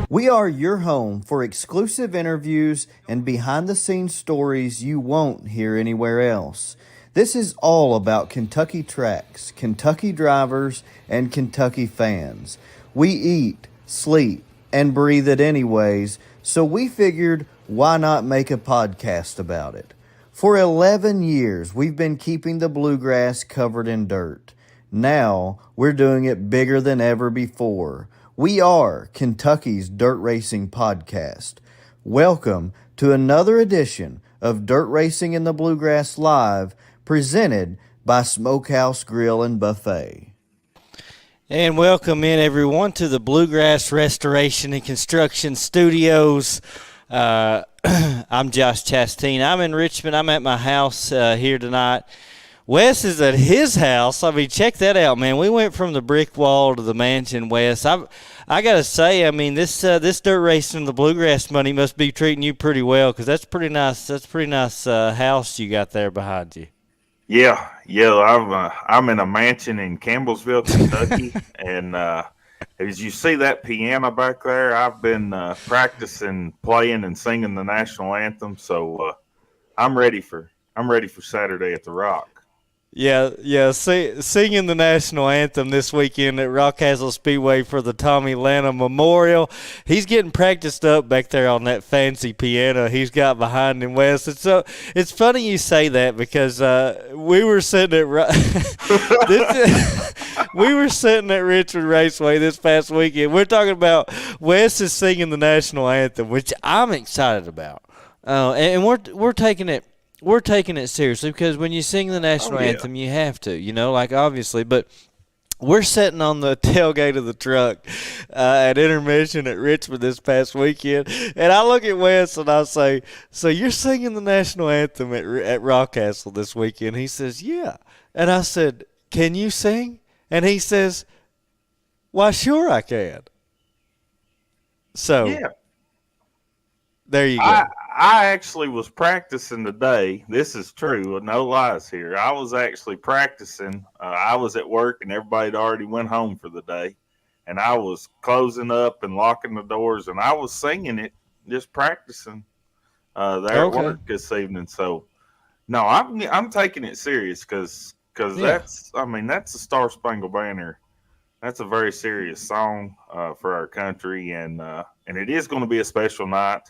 We are your home for exclusive interviews and behind-the-scenes stories you won't hear anywhere else. This is all about Kentucky tracks, Kentucky drivers, and Kentucky fans. We eat, sleep, and breathe it anyways, so we figured, why not make a podcast about it? For 11 years, we've been keeping the bluegrass covered in dirt. Now, we're doing it bigger than ever before. We are Kentucky's Dirt Racing Podcast. Welcome to another edition of Dirt Racing in the Bluegrass Live, presented by Smokehouse Grill and Buffet. And welcome in, everyone, to the Bluegrass Restoration and Construction Studios. I'm Josh Chastain. I'm in Richmond. I'm at my house here tonight. Wes is at his house. I mean, check that out, man. We went from the brick wall to the mansion, Wes. I got to say, I mean, this dirt racing, the bluegrass money must be treating you pretty well, because that's pretty nice. That's a pretty nice house you got there behind you. Yeah. I'm in a mansion in Campbellsville, Kentucky, and as you see that piano back there, I've been practicing playing and singing the national anthem. So I'm ready for Saturday at the Rock. Yeah. Singing the national anthem this weekend at Rockcastle Speedway for the Tommy Lanham Memorial. He's getting practiced up back there on that fancy piano he's got behind him, Wes. And so it's funny you say that, because we were sitting at Richmond Raceway this past weekend. We're talking about Wes is singing the national anthem, which I'm excited about, and we're taking it. We're taking it seriously, because when you sing the national anthem, you have to, obviously. But we're sitting on the tailgate of the truck at intermission at Richmond this past weekend, and I look at Wes and I say, "So you're singing the national anthem at Rockcastle this weekend?" He says, "Yeah." And I said, "Can you sing?" And he says, "Why, sure I can." So, yeah. There you go. I actually was practicing today. This is true. No lies here. I was actually practicing. I was at work and everybody had already went home for the day. And I was closing up and locking the doors, and I was singing it, just practicing there at work this evening. So, no, I'm taking it serious, because that's the Star Spangled Banner. That's a very serious song for our country, and it is going to be a special night.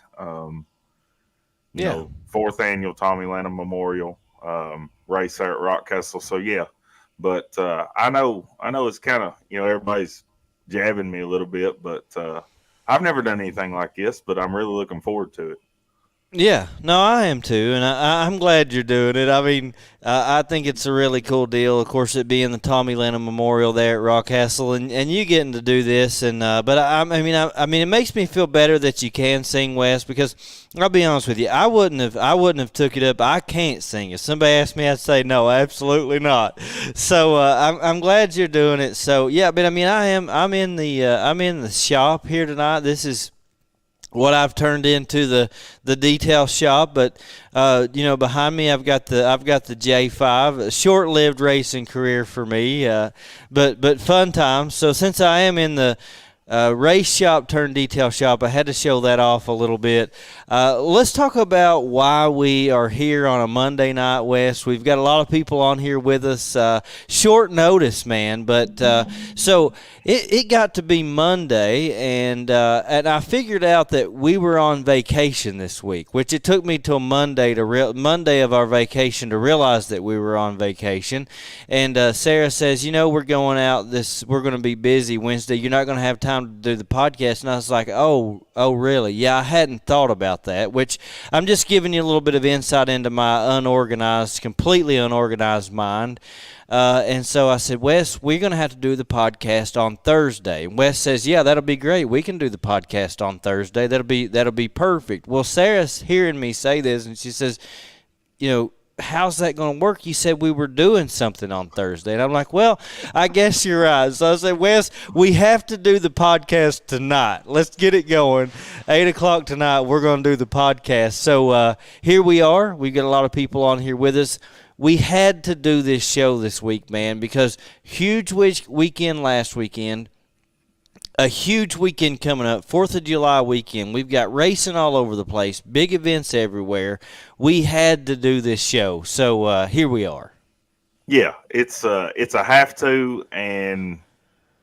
You know, 4th annual Tommy Lanham Memorial race there at Rockcastle. So yeah, but I know it's kind of, everybody's jabbing me a little bit, but I've never done anything like this, but I'm really looking forward to it. Yeah, no, I am too, and I'm glad you're doing it. I mean, I think it's a really cool deal. Of course, it being the Tommy Lanham Memorial there at Rockcastle, and you getting to do this, and but I mean, it makes me feel better that you can sing, Wes, because I'll be honest with you, I wouldn't have took it up. I can't sing. If somebody asked me, I'd say no, absolutely not. So I'm glad you're doing it. So yeah, but I mean, I'm in the shop here tonight. This is what I've turned into the detail shop, but behind me I've got the J5, a short-lived racing career for me, but fun times. So since I am in the race shop turned detail shop, I had to show that off a little bit. Let's talk about why we are here on a Monday night, Wes. We've got a lot of people on here with us. Short notice, man, but so it got to be Monday, and I figured out that we were on vacation this week, which it took me till Monday of our vacation to realize that we were on vacation. And Sarah says, we're going out we're going to be busy Wednesday. You're not going to have time to do the podcast. And I was like, oh really? Yeah, I hadn't thought about that, which I'm just giving you a little bit of insight into my completely unorganized mind. And so I said, Wes, we're going to have to do the podcast on Thursday. And Wes says, yeah, that'll be great. We can do the podcast on Thursday. That'll be perfect. Well, Sarah's hearing me say this, and she says, how's that going to work? You said we were doing something on Thursday. And I'm like, well, I guess you're right. So I said, Wes, we have to do the podcast tonight. Let's get it going. 8 o'clock tonight, we're going to do the podcast. So here we are. We've got a lot of people on here with us. We had to do this show this week, man, because huge weekend last weekend. a huge weekend coming up, 4th of July weekend. We've got racing all over the place, big events everywhere. We had to do this show, so here we are. Yeah, it's a have to, and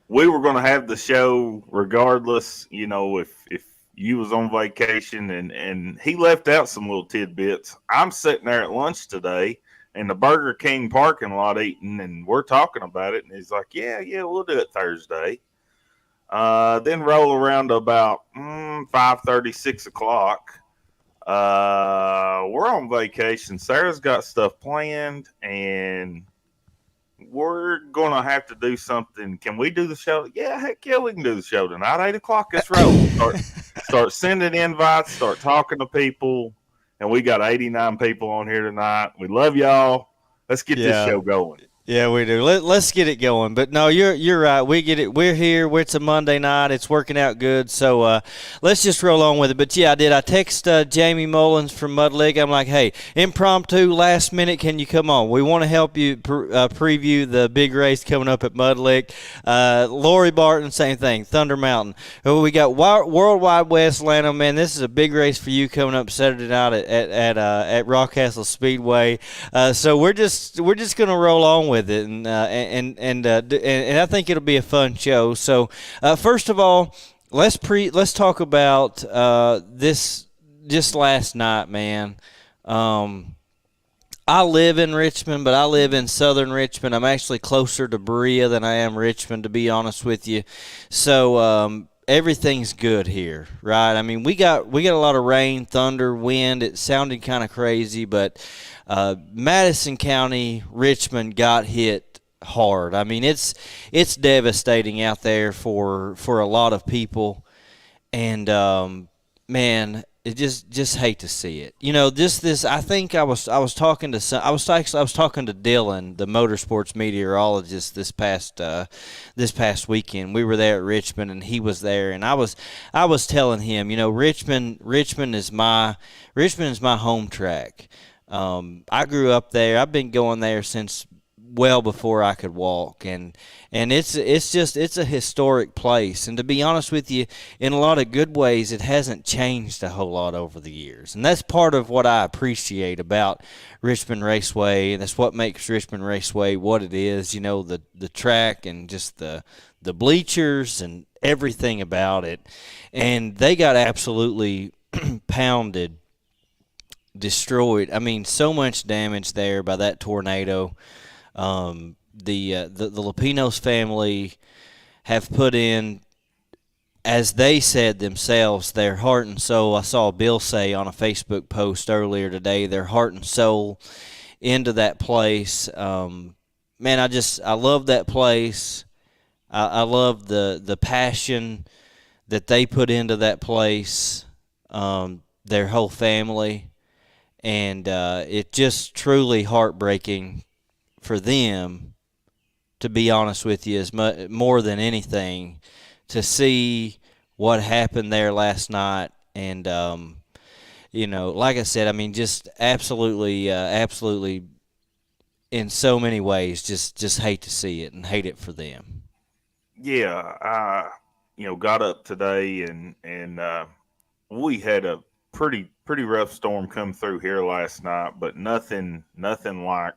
we were going to have the show regardless. If you was on vacation, and he left out some little tidbits. I'm sitting there at lunch today in the Burger King parking lot eating, and we're talking about it, and he's like, "Yeah, we'll do it Thursday." Then roll around to about 5:30, 6 o'clock. We're on vacation. Sarah's got stuff planned, and we're gonna have to do something. Can we do the show? Yeah, heck yeah, we can do the show tonight. 8 o'clock. Let's roll. Start sending invites. Start talking to people, and we got 89 people on here tonight. We love y'all. Let's get this show going. Yeah, we do. Let's get it going. But no, you're right. We get it. We're here. It's a Monday night. It's working out good. So let's just roll on with it. But yeah, I did. I text Jamie Mullins from Mud League. I'm like, hey, impromptu, last minute, can you come on? We want to help you preview the big race coming up at Mud League. Lori Barton, same thing. Thunder Mountain. We got Worldwide West Atlanta. Man, this is a big race for you coming up Saturday night at Rockcastle Speedway. So we're just gonna roll on with it, and I think it'll be a fun show. So first of all, let's talk about this just last night, man. I live in Richmond, but I live in southern Richmond. I'm actually closer to Berea than I am Richmond, to be honest with you. So everything's good here, right? I mean, we got a lot of rain, thunder, wind. It sounded kind of crazy, but Madison County, Richmond got hit hard. I mean, it's devastating out there for a lot of people, and man, it just hate to see it. This I think I was talking to Dylan, the motorsports meteorologist, this past weekend. We were there at Richmond, and he was there, and I was telling him, Richmond is my home track. I grew up there. I've been going there since well before I could walk, and it's a historic place. And to be honest with you, in a lot of good ways, it hasn't changed a whole lot over the years. And that's part of what I appreciate about Richmond Raceway, and that's what makes Richmond Raceway what it is. The track and just the bleachers and everything about it. And they got absolutely pounded, destroyed. I mean, so much damage there by that tornado. The Lupinos family have put in, as they said themselves, their heart and soul. I saw Bill say on a Facebook post earlier today, their heart and soul into that place. Man, I love that place. I love the passion that they put into that place. Their whole family. And it's just truly heartbreaking for them, to be honest with you, more than anything, to see what happened there last night. And, like I said, I mean, just absolutely, in so many ways, just hate to see it and hate it for them. Yeah, I, got up today, and we had a pretty rough storm come through here last night, but nothing like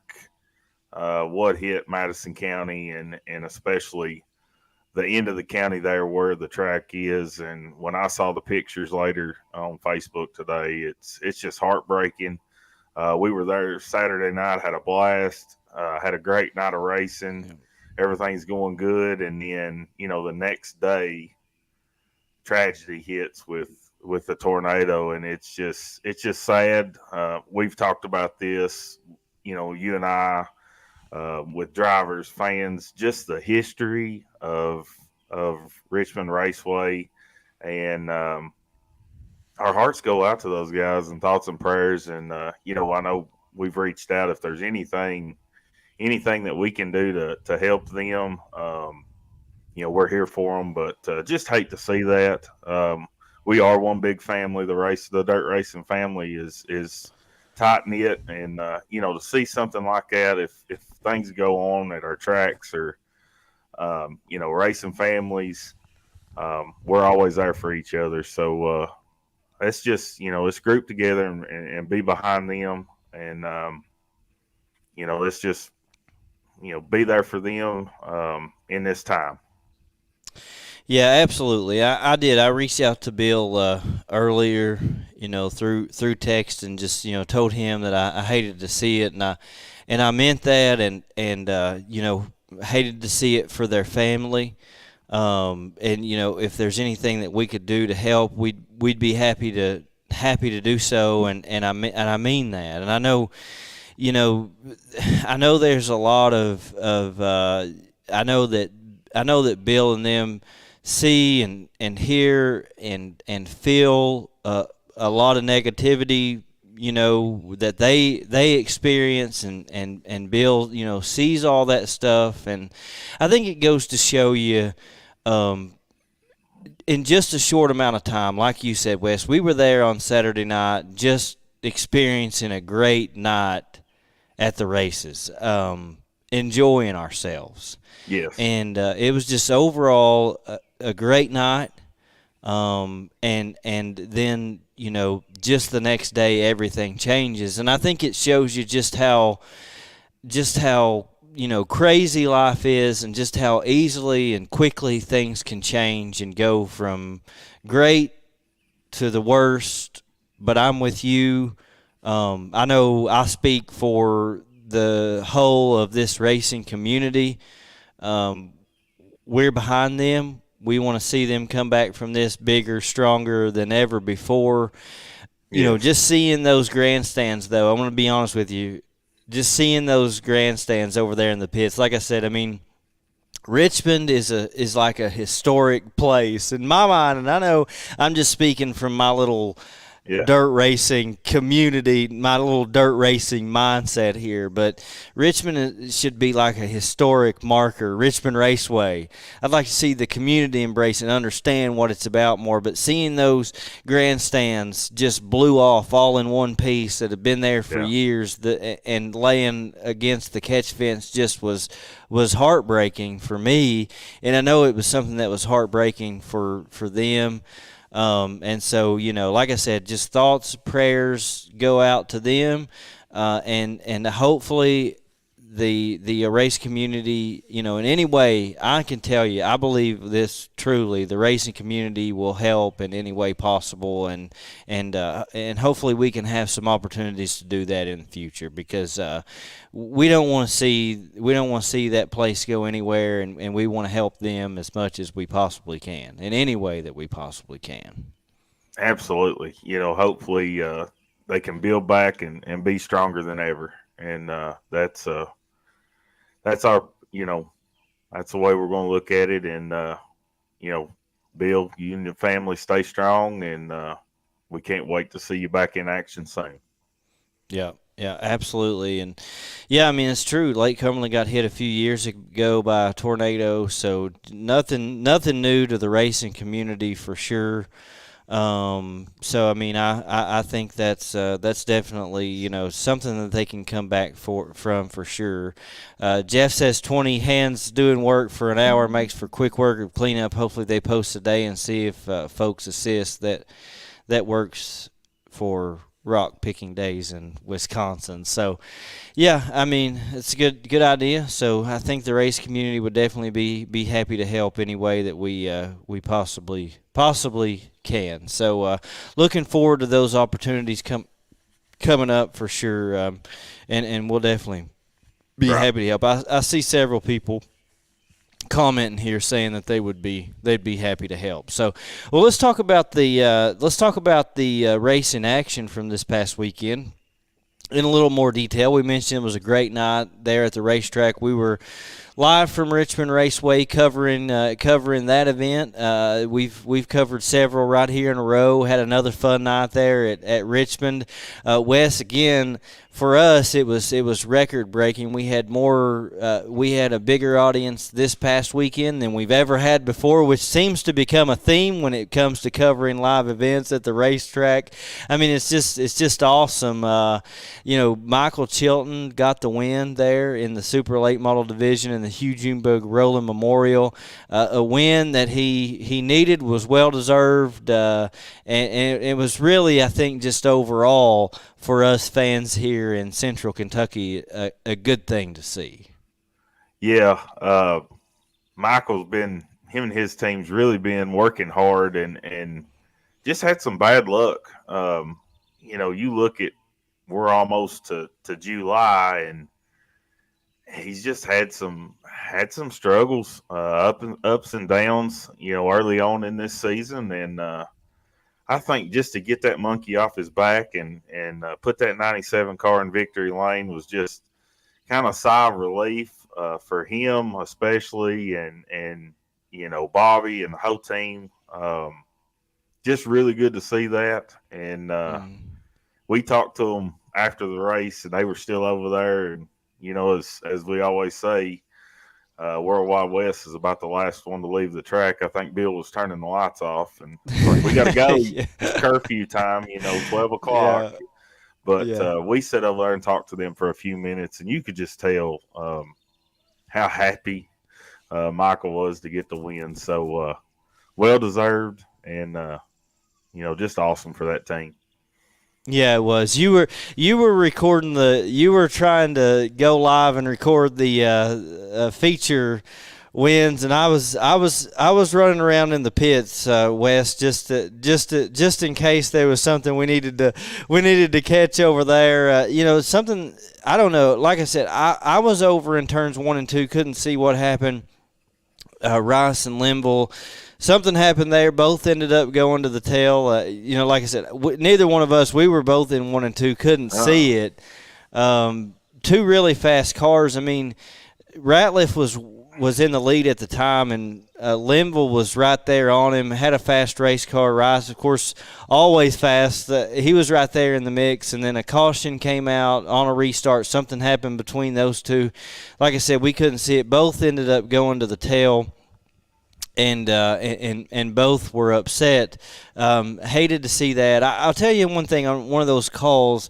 what hit Madison County, and especially the end of the county there where the track is. And when I saw the pictures later on Facebook today, it's just heartbreaking. We were there Saturday night, had a blast, had a great night of racing. Yeah. Everything's going good, and then the next day, tragedy hits with the tornado, and it's just sad. We've talked about this, you and I, with drivers, fans, just the history of Richmond Raceway, and our hearts go out to those guys, and thoughts and prayers. And I know we've reached out if there's anything that we can do to help them. We're here for them, but just hate to see that. We are one big family. The dirt racing family is tight knit, and to see something like that, if things go on at our tracks, or racing families, we're always there for each other. So let's just, let's group together and be behind them. And, let's just, be there for them in this time. Yeah, absolutely. I did. I reached out to Bill earlier, through text, and just told him that I hated to see it, and I meant that, and hated to see it for their family. And if there's anything that we could do to help, we'd be happy to do so, and I mean that. And I know, I know there's a lot of I know that Bill and them see and hear and feel a lot of negativity, that they experience, and Bill, sees all that stuff. And I think it goes to show you, in just a short amount of time, like you said, Wes, we were there on Saturday night, just experiencing a great night at the races, enjoying ourselves. Yes. And it was just overall a great night. And then, just the next day everything changes. And I think it shows you just how crazy life is, and just how easily and quickly things can change and go from great to the worst. But I'm with you. I know I speak for the whole of this racing community. We're behind them. We want to see them come back from this bigger, stronger than ever before. Just seeing those grandstands, though, I'm going to be honest with you, just seeing those grandstands over there in the pits, like I said, I mean, Richmond is like a historic place in my mind, and I know I'm just speaking from my little dirt racing community, my little dirt racing mindset here, but Richmond should be like a historic marker. Richmond Raceway, I'd like to see the community embrace and understand what it's about more, but seeing those grandstands just blew off all in one piece that had been there for years, and laying against the catch fence just was heartbreaking for me, and I know it was something that was heartbreaking for them. And so, like I said, just thoughts, prayers go out to them, and hopefully the race community, in any way, I can tell you, I believe this truly, the racing community will help in any way possible, and hopefully we can have some opportunities to do that in the future, because we don't want to see that place go anywhere, and we want to help them as much as we possibly can in any way that we possibly can. Absolutely. Hopefully they can build back and be stronger than ever. And that's our, that's the way we're going to look at it. And, Bill, you and your family stay strong, and we can't wait to see you back in action soon. Yeah. Yeah, absolutely. And, I mean, it's true. Lake Cumberland got hit a few years ago by a tornado, so nothing new to the racing community for sure. So, I mean, I think that's definitely, something that they can come back from for sure. Jeff says 20 hands doing work for an hour makes for quick work of cleanup. Hopefully they post today and see if folks assist. That works for rock picking days in Wisconsin. So, I mean, it's a good idea. So I think the race community would definitely be happy to help any way that we possibly can. So looking forward to those opportunities coming up for sure, and we'll definitely be happy to help. I see several people commenting here saying that they'd be happy to help. So, well, let's talk about the race in action from this past weekend in a little more detail. We mentioned it was a great night there at the racetrack. We were live from Richmond Raceway covering that event. We've covered several right here in a row. Had another fun night there at Richmond. Wes, again, for us it was record breaking. We had a bigger audience this past weekend than we've ever had before, which seems to become a theme when it comes to covering live events at the racetrack. I mean, it's just awesome. Michael Chilton got the win there in the super late model division in the the Hugh Junebug Rolling Memorial. A win that he needed, was well deserved, and it was really, I think, just overall for us fans here in Central Kentucky, a good thing to see. Yeah, Michael's been, him and his team's really been working hard and just had some bad luck. You look at, we're almost to July, and he's just had some struggles, ups and downs, early on in this season. And I think just to get that monkey off his back and put that 97 car in victory lane was just kind of sigh of relief for him, especially, and Bobby and the whole team. Just really good to see that. And we talked to them after the race, and they were still over there. And as we always say, Worldwide West is about the last one to leave the track. I think Bill was turning the lights off, and we got to go. Yeah. It's curfew time, 12 o'clock. Yeah. But we sat over there and talked to them for a few minutes, and you could just tell how happy Michael was to get the win. So well deserved, and just awesome for that team. Yeah, it was. You were recording you were trying to go live and record the feature wins, and I was running around in the pits, Wes, just in case there was something we needed to catch over there. Something, I don't know. Like I said, I was over in turns 1 and 2, couldn't see what happened. Rice and Linville. Something happened there. Both ended up going to the tail. Like I said, neither one of us, we were both in 1 and 2, couldn't see it. Two really fast cars. I mean, Ratliff was in the lead at the time, and Linville was right there on him, had a fast race car. Rice, of course, always fast. He was right there in the mix, and then a caution came out on a restart. Something happened between those two. Like I said, we couldn't see it. Both ended up going to the tail. And both were upset. Hated to see that. I'll tell you one thing on one of those calls.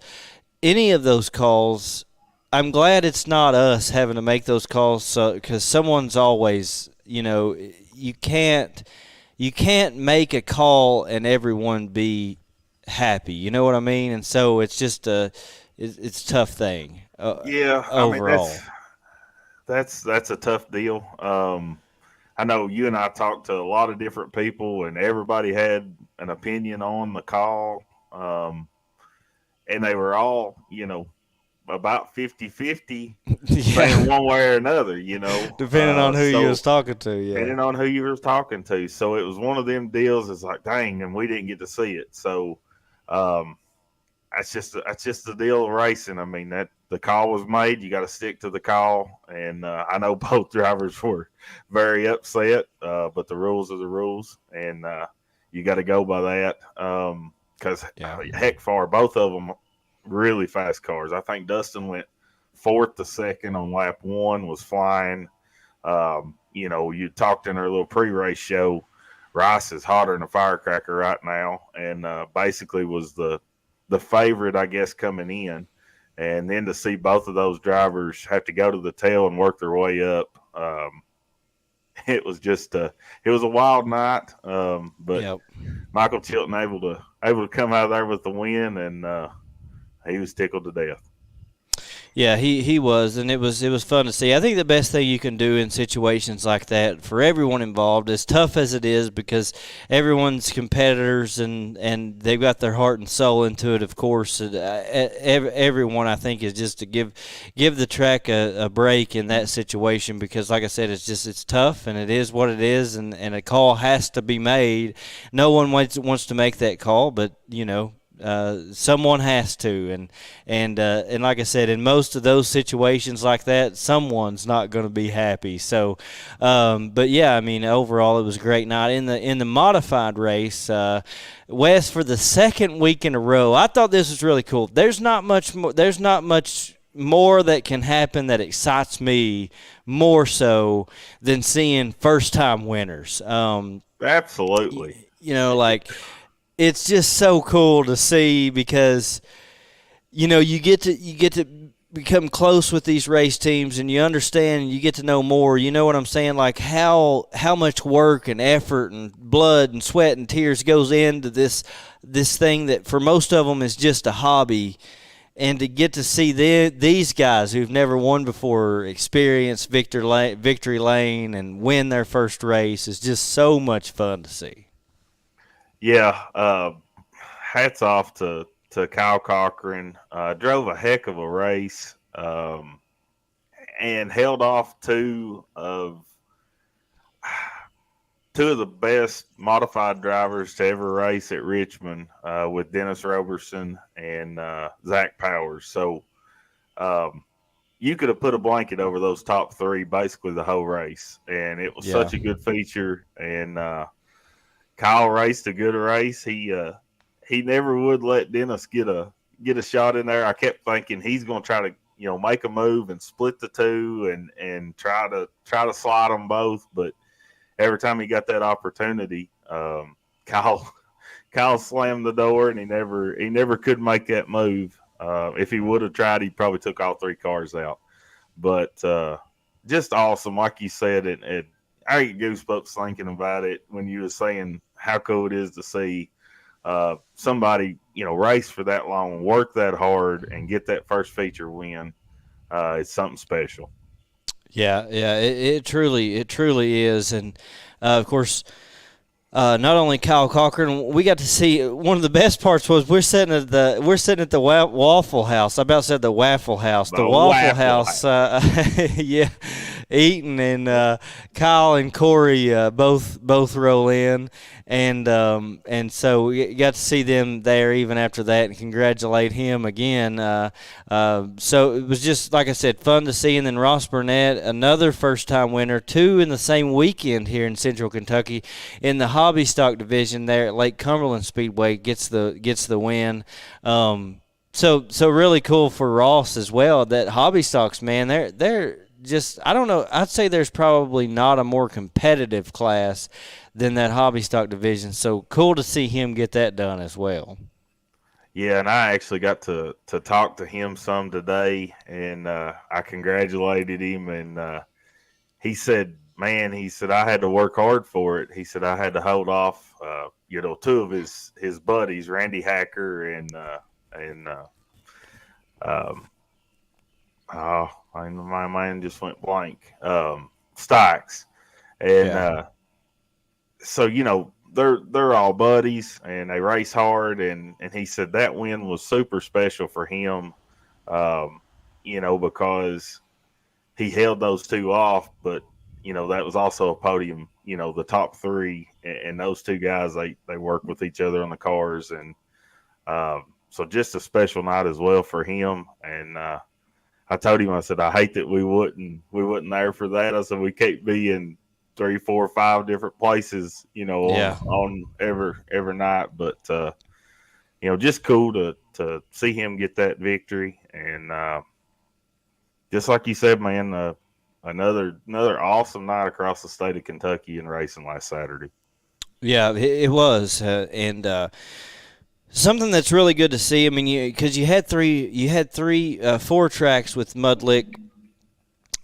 Any of those calls, I'm glad it's not us having to make those calls. Because someone's always, you can't make a call and everyone be happy. You know what I mean? And so it's just it's a tough thing. Yeah, overall, I mean, that's a tough deal. I know you and I talked to a lot of different people, and everybody had an opinion on the call. And they were all, about 50-50 saying one way or another, Depending on who you was talking to, yeah. Depending on who you were talking to. So it was one of them deals. It's like, dang, and we didn't get to see it. So that's just the deal of racing. I mean, that the call was made. You got to stick to the call. And I know both drivers were very upset, but the rules are the rules, and you got to go by that. Because heck, both of them really fast cars. I think Dustin went 4th to 2nd on lap 1, was flying. You talked in our little pre-race show. Rice is hotter than a firecracker right now, and basically was the favorite, I guess, coming in. And then to see both of those drivers have to go to the tail and work their way up, it was just it was a wild night. But Michael Chilton able to come out of there with the win, and he was tickled to death. Yeah, he was, and it was fun to see. I think the best thing you can do in situations like that for everyone involved, as tough as it is, because everyone's competitors and they've got their heart and soul into it, of course. Everyone, I think, is just to give the track a break in that situation, because, like I said, it's tough, and it is what it is, and a call has to be made. No one wants to make that call, but, someone has to, and like I said, in most of those situations like that, someone's not going to be happy. So, but yeah, I mean, overall, it was a great night in the modified race. Wes, for the second week in a row, I thought this was really cool. There's not much more that can happen that excites me more so than seeing first time winners. Absolutely. It's just so cool to see, because you get to become close with these race teams and you understand and you get to know more, you know what I'm saying? Like how much work and effort and blood and sweat and tears goes into this thing that for most of them is just a hobby. And to get to see these guys who've never won before experience victory lane and win their first race is just so much fun to see. Yeah, hats off to Kyle Cochran. Drove a heck of a race and held off two of the best modified drivers to ever race at Richmond with Dennis Roberson and Zach Powers. So you could have put a blanket over those top three basically the whole race, and it was such a good feature. And Kyle raced a good race. He never would let Dennis get a shot in there. I kept thinking he's going to try to make a move and split the two and try to slide them both, but every time he got that opportunity, Kyle slammed the door, and he never could make that move. If he would have tried, he probably took all three cars out. But just awesome, like you said, and I get goosebumps thinking about it when you were saying how cool it is to see somebody race for that long, work that hard, and get that first feature win. It's something special. Yeah, it truly is, and of course, not only Kyle Cochran, we got to see one of the best parts was we're sitting at the Waffle House. I about said the Waffle House, the Waffle House. Yeah, eating, and Kyle and Corey both roll in, and so we got to see them there even after that and congratulate him again. So it was just, like I said, fun to see. And then Ross Burnett, another first-time winner, two in the same weekend here in Central Kentucky in the hobby stock division there at Lake Cumberland Speedway, gets the win. So really cool for Ross as well. That hobby stocks, man, they're just, I don't know, I'd say there's probably not a more competitive class than that hobby stock division. So cool to see him get that done as well. Yeah, and I actually got to talk to him some today, and I congratulated him, and he said, man, I had to work hard for it. He said I had to hold off, two of his buddies, Randy Hacker and my mind just went blank. Stykes, and so they're all buddies and they race hard, and he said that win was super special for him, because he held those two off, but that was also a podium, the top three, and those two guys, they work with each other on the cars, and so just a special night as well for him. And I told him, I said, I hate that we wasn't there for that. I said, we can't be in 3, 4, 5 different places, on every night. But just cool to see him get that victory. And just like you said, man, another awesome night across the state of Kentucky in racing last Saturday. Yeah, it was, and something that's really good to see. I mean, because you had 4 tracks with Mudlick.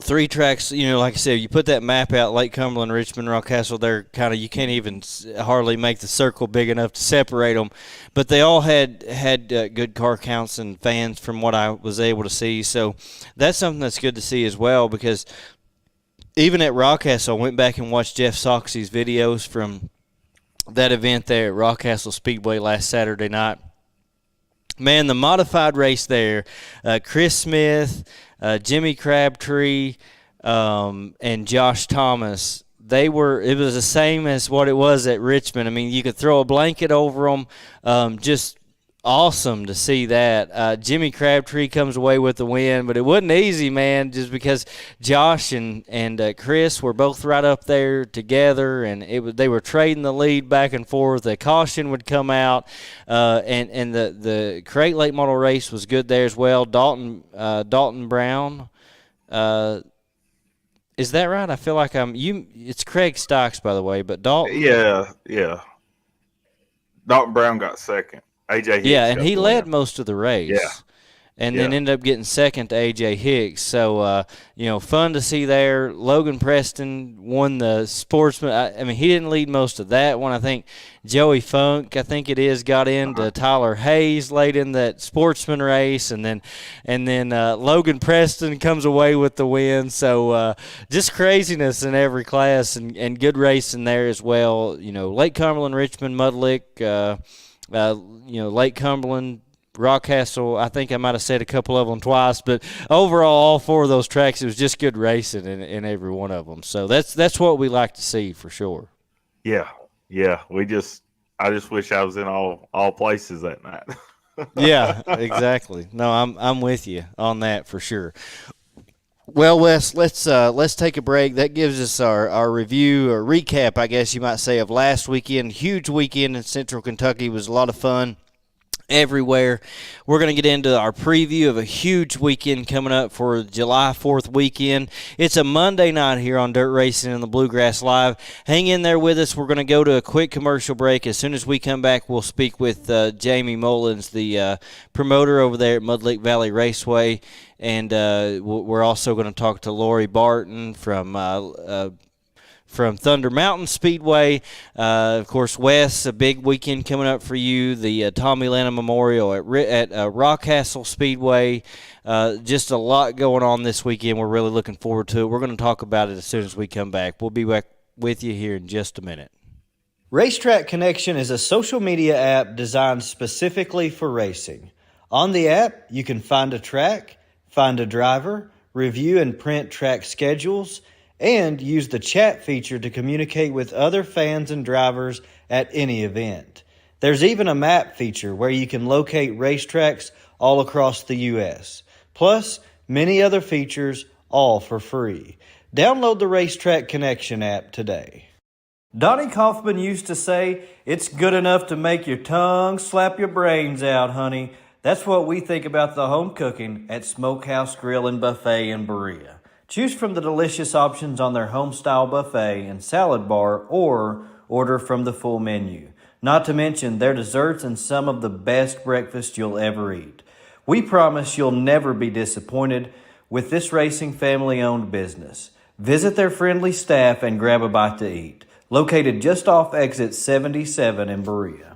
3 tracks, like I said, you put that map out, Lake Cumberland, Richmond, Rockcastle, they're kind of, you can't even hardly make the circle big enough to separate them. But they all had good car counts and fans from what I was able to see. So that's something that's good to see as well, because even at Rockcastle, I went back and watched Jeff Soxie's videos from that event there at Rockcastle Speedway last Saturday night. Man, the modified race there, Chris Smith, Jimmy Crabtree, and Josh Thomas, it was the same as what it was at Richmond. I mean, you could throw a blanket over them. Just awesome to see that. Jimmy Crabtree comes away with the win, but it wasn't easy, man, just because Josh and Chris were both right up there together, and they were trading the lead back and forth. The caution would come out, and the Crate Late Model race was good there as well. Dalton Brown. Is that right? I feel like it's Craig Stokes, by the way, but Dalton. Yeah. Dalton Brown got second. AJ Hicks, yeah, and he led most of the race. Yeah. and then ended up getting second to A.J. Hicks. So, fun to see there. Logan Preston won the Sportsman. I mean, he didn't lead most of that one. I think Joey Funk, got into Tyler Hayes late in that Sportsman race, and then Logan Preston comes away with the win. So just craziness in every class, and good racing there as well. Lake Cumberland, Richmond, Mudlick, Lake Cumberland, Rockcastle, I think I might have said a couple of them twice, but overall, all four of those tracks, it was just good racing in every one of them. So that's what we like to see for sure. Yeah. I just wish I was in all places that night. Yeah, exactly. No, I'm with you on that for sure. Well, Wes, let's take a break. That gives us our review or recap, I guess you might say, of last weekend. Huge weekend in Central Kentucky. It was a lot of fun everywhere. We're going to get into our preview of a huge weekend coming up for July 4th weekend. It's a Monday night here on Dirt Racing and the Bluegrass Live. Hang in there with us. We're going to go to a quick commercial break. As soon as we come back, we'll speak with Jamie Mullins, the promoter over there at Mud Lake Valley Raceway. And we're also going to talk to Lori Barton from Thunder Mountain Speedway. Of course, Wes, a big weekend coming up for you, the Tommy Lanham Memorial at Rockcastle Speedway. Just a lot going on this weekend. We're really looking forward to it. We're going to talk about it as soon as we come back. We'll be back with you here in just a minute. Racetrack Connection is a social media app designed specifically for racing. On the app, you can find a track, find a driver, review and print track schedules, and use the chat feature to communicate with other fans and drivers at any event. There's even a map feature where you can locate racetracks all across the U.S., plus many other features, all for free. Download the Racetrack Connection app today. Donnie Kaufman used to say, "It's good enough to make your tongue slap your brains out, honey." That's what we think about the home cooking at Smokehouse Grill and Buffet in Berea. Choose from the delicious options on their home-style buffet and salad bar, or order from the full menu. Not to mention their desserts and some of the best breakfast you'll ever eat. We promise you'll never be disappointed with this racing family-owned business. Visit their friendly staff and grab a bite to eat. Located just off exit 77 in Berea.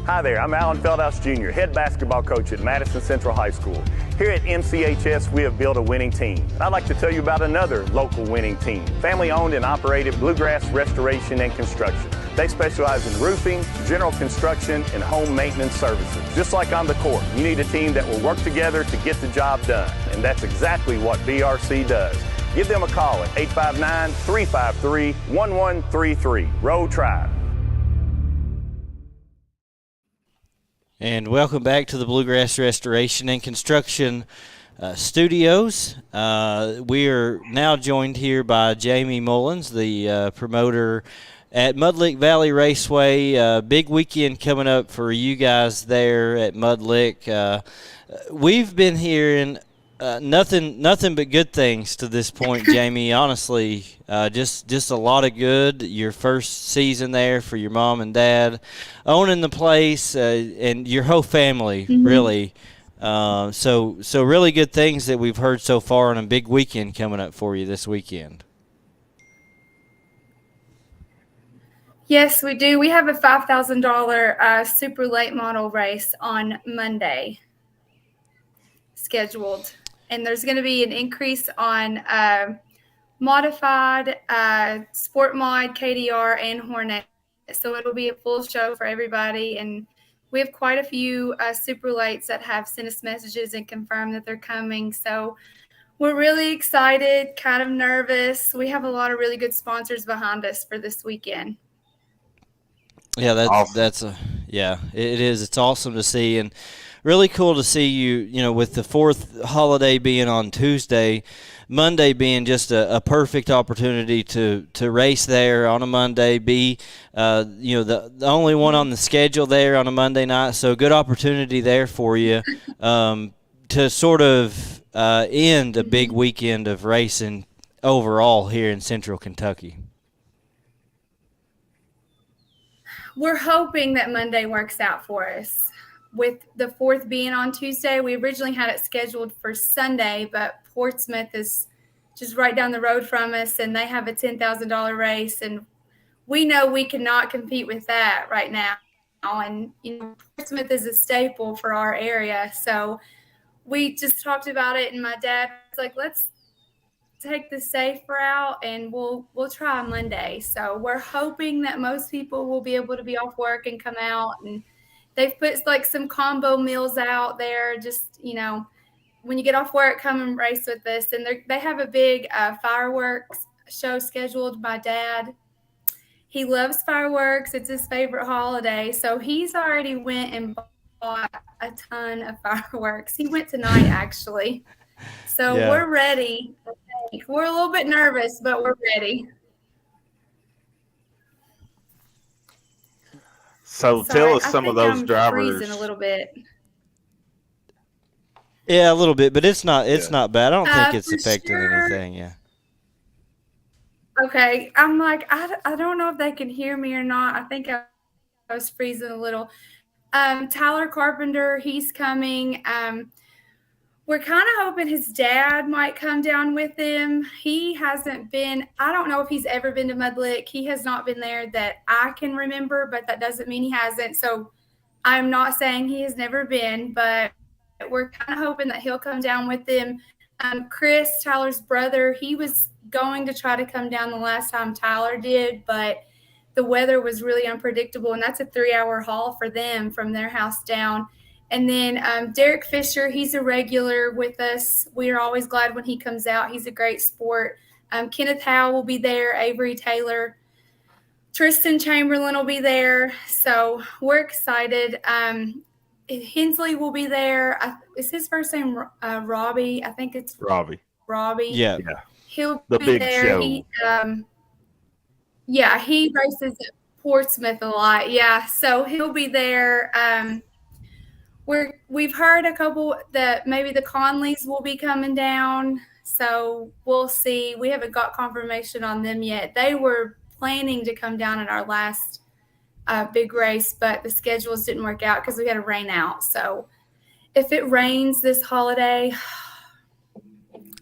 Hi there, I'm Alan Feldhouse Jr., head basketball coach at Madison Central High School. Here at MCHS, we have built a winning team. I'd like to tell you about another local winning team, family-owned and operated Bluegrass Restoration and Construction. They specialize in roofing, general construction, and home maintenance services. Just like on the court, you need a team that will work together to get the job done, and that's exactly what BRC does. Give them a call at 859-353-1133. Row Tribe. And welcome back to the Bluegrass Restoration and Construction Studios. We are now joined here by Jamie Mullins, the promoter at Mud Lick Valley Raceway. Big weekend coming up for you guys there at Mud Lick. We've been hearing nothing but good things to this point, Jamie. Honestly, just a lot of good. Your first season there for your mom and dad, owning the place, and your whole family, really. So really good things that we've heard so far, and a big weekend coming up for you this weekend. Yes, we do. We have a $5,000 super late model race on Monday scheduled. And there's going to be an increase on modified, sport mod, KDR, and Hornet. So it'll be a full show for everybody. And we have quite a few super lights that have sent us messages and confirmed that they're coming. So we're really excited, kind of nervous. We have a lot of really good sponsors behind us for this weekend. Yeah, Awesome. It is. It's awesome to see, and really cool to see you, with the fourth holiday being on Tuesday, Monday being just a perfect opportunity to race there on a Monday, be, the only one on the schedule there on a Monday night. So good opportunity there for you to sort of end a big weekend of racing overall here in Central Kentucky. We're hoping that Monday works out for us. with the 4th being on Tuesday, we originally had it scheduled for Sunday, but Portsmouth is just right down the road from us, and they have a $10,000 race, and we know we cannot compete with that right now. And, Portsmouth is a staple for our area. So we just talked about it, and my dad was like, let's take the safe route, and we'll try Monday. So we're hoping that most people will be able to be off work and come out, and they've put like some combo meals out there. Just, when you get off work, come and race with us. And they have a big fireworks show scheduled. My dad, he loves fireworks. It's his favorite holiday. So he's already went and bought a ton of fireworks. He went tonight, actually. So we're ready. We're a little bit nervous, but we're ready. So tell us some of those I'm drivers. Freezing a little bit. Yeah, a little bit, but it's not bad. I don't think it's affecting sure. anything. Yeah. Okay, I'm like, I don't know if they can hear me or not. I think I was freezing a little. Tyler Carpenter, he's coming. We're kind of hoping his dad might come down with him. He hasn't been, I don't know if he's ever been to Mud Lick. He has not been there that I can remember, but that doesn't mean he hasn't. So I'm not saying he has never been, but we're kind of hoping that he'll come down with him. Chris, Tyler's brother, he was going to try to come down the last time Tyler did, but the weather was really unpredictable, and that's a 3-hour haul for them from their house down. And then Derek Fisher, he's a regular with us. We are always glad when he comes out. He's a great sport. Kenneth Howe will be there, Avery Taylor. Tristan Chamberlain will be there. So we're excited. Hensley will be there. Is his first name Robbie? I think it's Robbie. Yeah. He'll the be big there. show. He races at Portsmouth a lot. Yeah, so he'll be there. We've heard a couple that maybe the Conleys will be coming down, so we'll see. We haven't got confirmation on them yet. They were planning to come down at our last big race, but the schedules didn't work out because we had a rain out. So if it rains this holiday,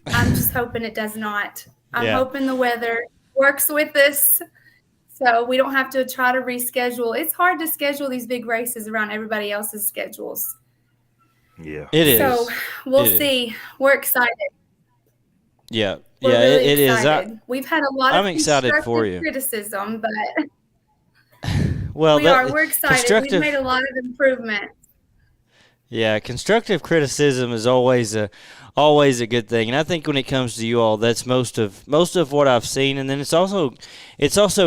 I'm just hoping it does not. I'm hoping the weather works with us so we don't have to try to reschedule. It's hard to schedule these big races around everybody else's schedules. Yeah. It is. So we'll see. We're excited. Yeah. We're yeah, really it excited. is. We've had a lot I'm of excited for you. criticism, but well, we're excited. We've made a lot of improvements. Yeah, constructive criticism is always a good thing, and I think when it comes to you all, that's most of what I've seen. And then it's also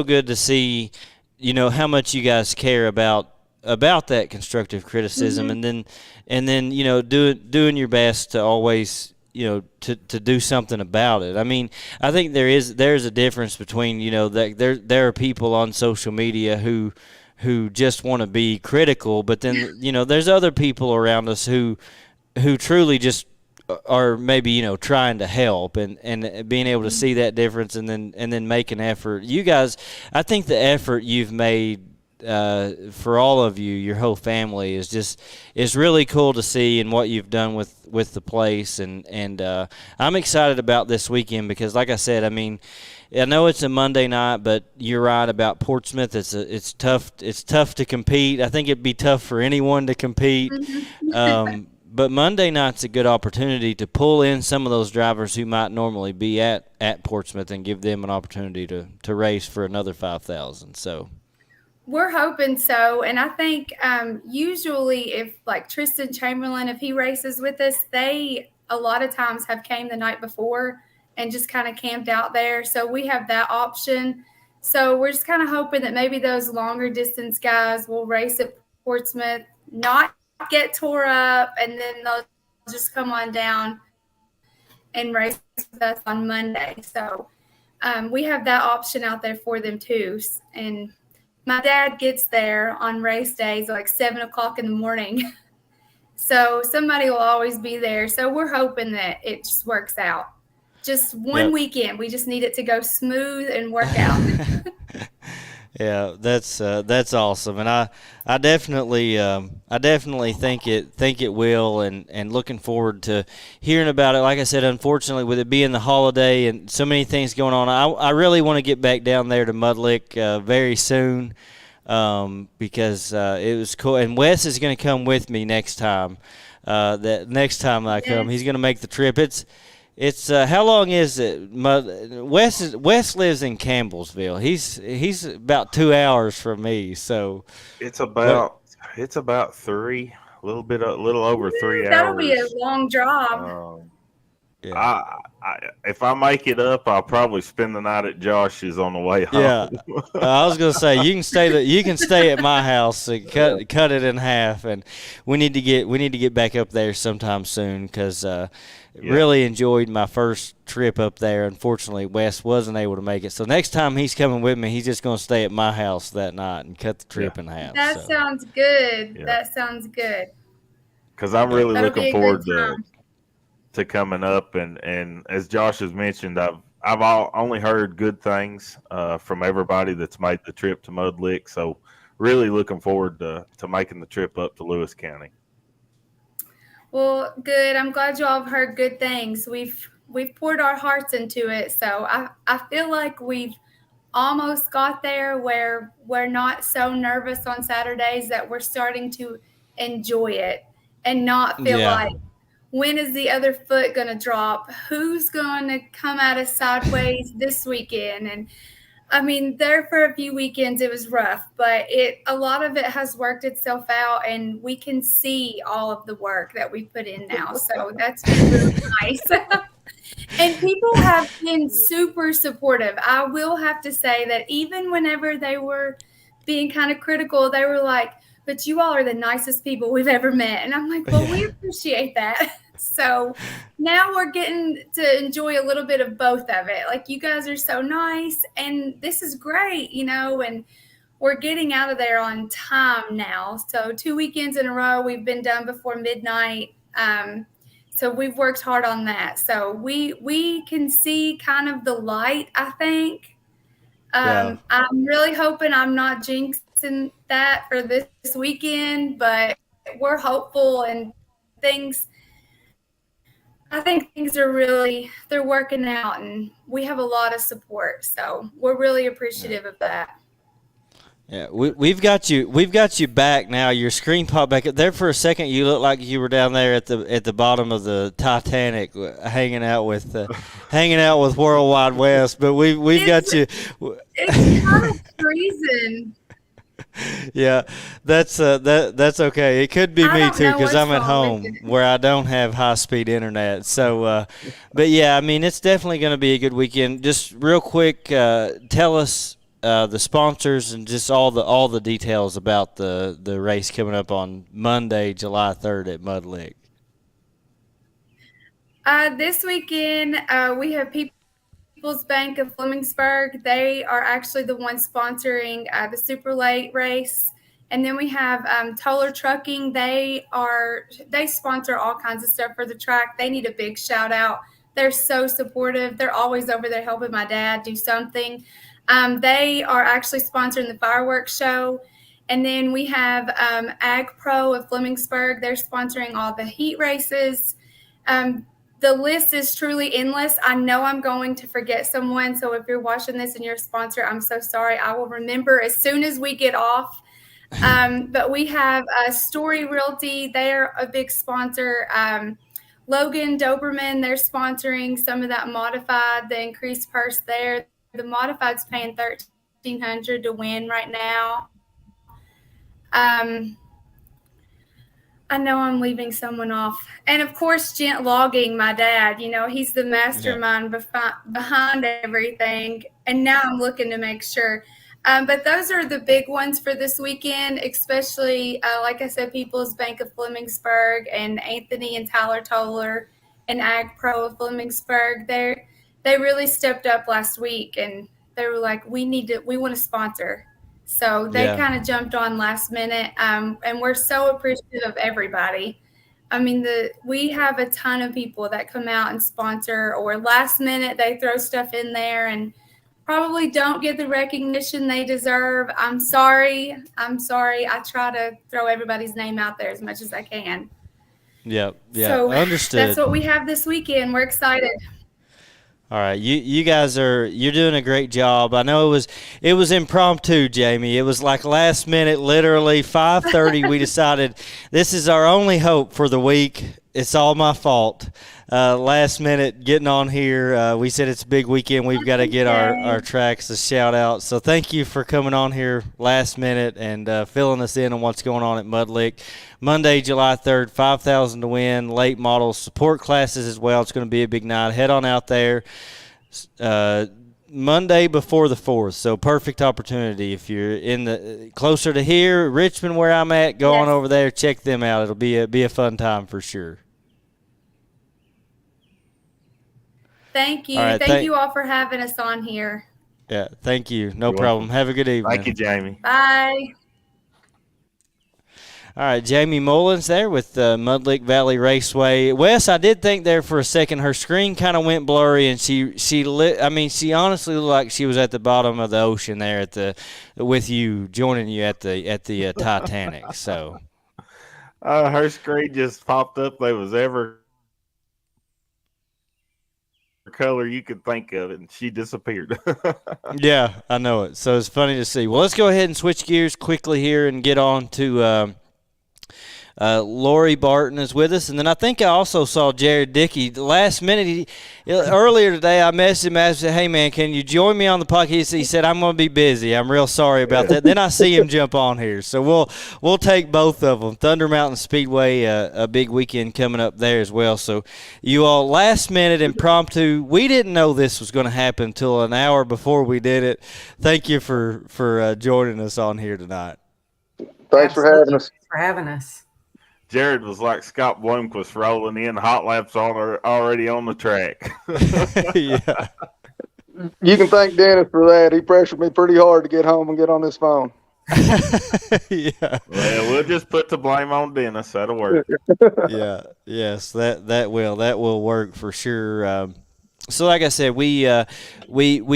good to see, how much you guys care about that constructive criticism, Mm-hmm. and then doing your best to always to do something about it. I mean, I think there's a difference between that there are people on social media who just want to be critical, but then there's other people around us who truly just are maybe trying to help and being able to see that difference and then make an effort. You guys, I think the effort you've made for all of you, your whole family, is really cool to see, and what you've done with the place, and I'm excited about this weekend because, like I said, I mean, I know it's a Monday night, but you're right about Portsmouth. It's tough. It's tough to compete. I think it'd be tough for anyone to compete. But Monday night's a good opportunity to pull in some of those drivers who might normally be at Portsmouth and give them an opportunity to race for another 5,000. So we're hoping so. And I think usually if like Tristan Chamberlain, if he races with us, they a lot of times have came the night before and just kind of camped out there. So we have that option. So we're just kind of hoping that maybe those longer distance guys will race at Portsmouth, not get tore up, and then they'll just come on down and race with us on Monday. So we have that option out there for them too. And my dad gets there on race days like 7 o'clock in the morning. So somebody will always be there. So we're hoping that it just works out. Just one weekend. We just need it to go smooth and work out. Yeah, that's awesome, and I definitely think it will, and looking forward to hearing about it. Like I said, unfortunately, with it being the holiday and so many things going on, I really want to get back down there to Mud Lick very soon, because it was cool. And Wes is going to come with me next time. That next time I come, Yes. he's going to make the trip. It's how long is it? Wes lives in Campbellsville. He's about 2 hours from me. So It's what? about a little over three That'll be a hours. long job. Um, Yeah, if I make it up, I'll probably spend the night at Josh's on the way yeah. home. I was gonna say you can stay at my house and cut it in half, and we need to get back up there sometime soon because Yeah, really enjoyed my first trip up there. Unfortunately, Wes wasn't able to make it, so next time he's coming with me, he's just gonna stay at my house that night and cut the yeah, trip in half. That So sounds good. yeah. That sounds good. Because I'm yeah, really That'll looking be a good forward time. to coming up, and as Josh has mentioned, only heard good things from everybody that's made the trip to Mud Lick. So really looking forward to making the trip up to Lewis County. Well, good. I'm glad you all have heard good things. We've poured our hearts into it, so I feel like we've almost got there where we're not so nervous on Saturdays that we're starting to enjoy it and not feel yeah, like when is the other foot going to drop? Who's going to come at us sideways this weekend? And I mean, there for a few weekends it was rough, but a lot of it has worked itself out, and we can see all of the work that we put in now. So that's been really nice. And people have been super supportive. I will have to say that even whenever they were being kind of critical, they were like, but you all are the nicest people we've ever met. And I'm like, well, we yeah, appreciate that. So now we're getting to enjoy a little bit of both of it. Like, you guys are so nice, and this is great, and we're getting out of there on time now. So 2 weekends in a row, we've been done before midnight. So we've worked hard on that. So we can see kind of the light, I think. yeah. I'm really hoping I'm not jinxing that for this weekend, but we're hopeful, and things. I think things are they're working out, and we have a lot of support. So we're really Yeah. appreciative of that. Yeah, we've got you back now. Your screen popped back up there for a second. You looked like you were down there at the bottom of the Titanic, hanging out with Worldwide West. But we've It's got you. it's kind of freezing. Yeah, that's okay. It could be I me don't too know because what's I'm at wrong with home it. where I don't have high speed internet. So, but yeah, I mean, it's definitely going to be a good weekend. Just real quick, tell us the sponsors and just all the details about the race coming up on Monday, July 3rd at Mud Lick. This weekend, we have People's Bank of Flemingsburg. They are actually the ones sponsoring the super late race. And then we have Toller Trucking. They sponsor all kinds of stuff for the track. They need a big shout out. They're so supportive. They're always over there helping my dad do something. They are actually sponsoring the fireworks show. And then we have Ag Pro of Flemingsburg. They're sponsoring all the heat races. Um, the list is truly endless. I know I'm going to forget someone. So if you're watching this and you're a sponsor, I'm so sorry. I will remember as soon as we get off. But we have Story Realty. They're a big sponsor. Logan Doberman, they're sponsoring some of that modified, the increased purse there. The modified's paying $1,300 to win right now. Um, I know I'm leaving someone off. And of course, Gent Logging, my dad, he's the Yeah, mastermind behind everything. And now I'm looking to make sure. But those are the big ones for this weekend, especially, like I said, People's Bank of Flemingsburg and Anthony and Tyler Toller and Ag Pro of Flemingsburg. They really stepped up last week, and they were like, we want to sponsor. So they yeah, kind of jumped on last minute, and we're so appreciative of everybody. I mean, we have a ton of people that come out and sponsor, or last minute they throw stuff in there, and probably don't get the recognition they deserve. I'm sorry. I try to throw everybody's name out there as much as I can. Yep. Yeah. So Understood. that's what we have this weekend. We're excited. All right, you guys you're doing a great job. I know it was impromptu, Jamie. It was like last minute, literally 5:30. We decided this is our only hope for the week. It's all my fault. Last minute getting on here. We said it's a big weekend. We've got to get our tracks a shout out. So thank you for coming on here last minute and filling us in on what's going on at Mud Lick. Monday, July 3rd, 5,000 to win. Late models, support classes as well. It's going to be a big night. Head on out there. Monday before the 4th, so perfect opportunity if you're in the closer to here, Richmond, where I'm at. Go on over there, check them out. It'll be a fun time for sure. Thank you. All right, thank you all for having us on here. Yeah, thank you. No You're problem. welcome. Have a good evening. Thank you, Jamie. Bye. All right, Jamie Mullins there with Mud Lick Valley Raceway. Wes, I did think there for a second her screen kind of went blurry, and she honestly looked like she was at the bottom of the ocean there with you, joining you at the Titanic. So Her screen just popped up. There was every color you could think of it, and she disappeared. yeah, I know it. So it's funny to see. Well, let's go ahead and switch gears quickly here and get on to Lori Barton is with us, and then I think I also saw Jared Dickey. Last minute, earlier today, I messaged him and said, "Hey man, can you join me on the podcast?" He said, "I'm going to be busy. I'm real sorry about that." Then I see him jump on here, so we'll take both of them. Thunder Mountain Speedway, a big weekend coming up there as well. So you all, last minute impromptu. We didn't know this was going to happen until an hour before we did it. Thank you for joining us on here tonight. Thanks for having us. For having us. Jared was like Scott Bloomquist rolling in. Hot laps already on the track. Yeah. You can thank Dennis for that. He pressured me pretty hard to get home and get on this phone. Yeah. Well, we'll just put the blame on Dennis. That'll work. Yeah. Yes, that will work for sure. So like I said, we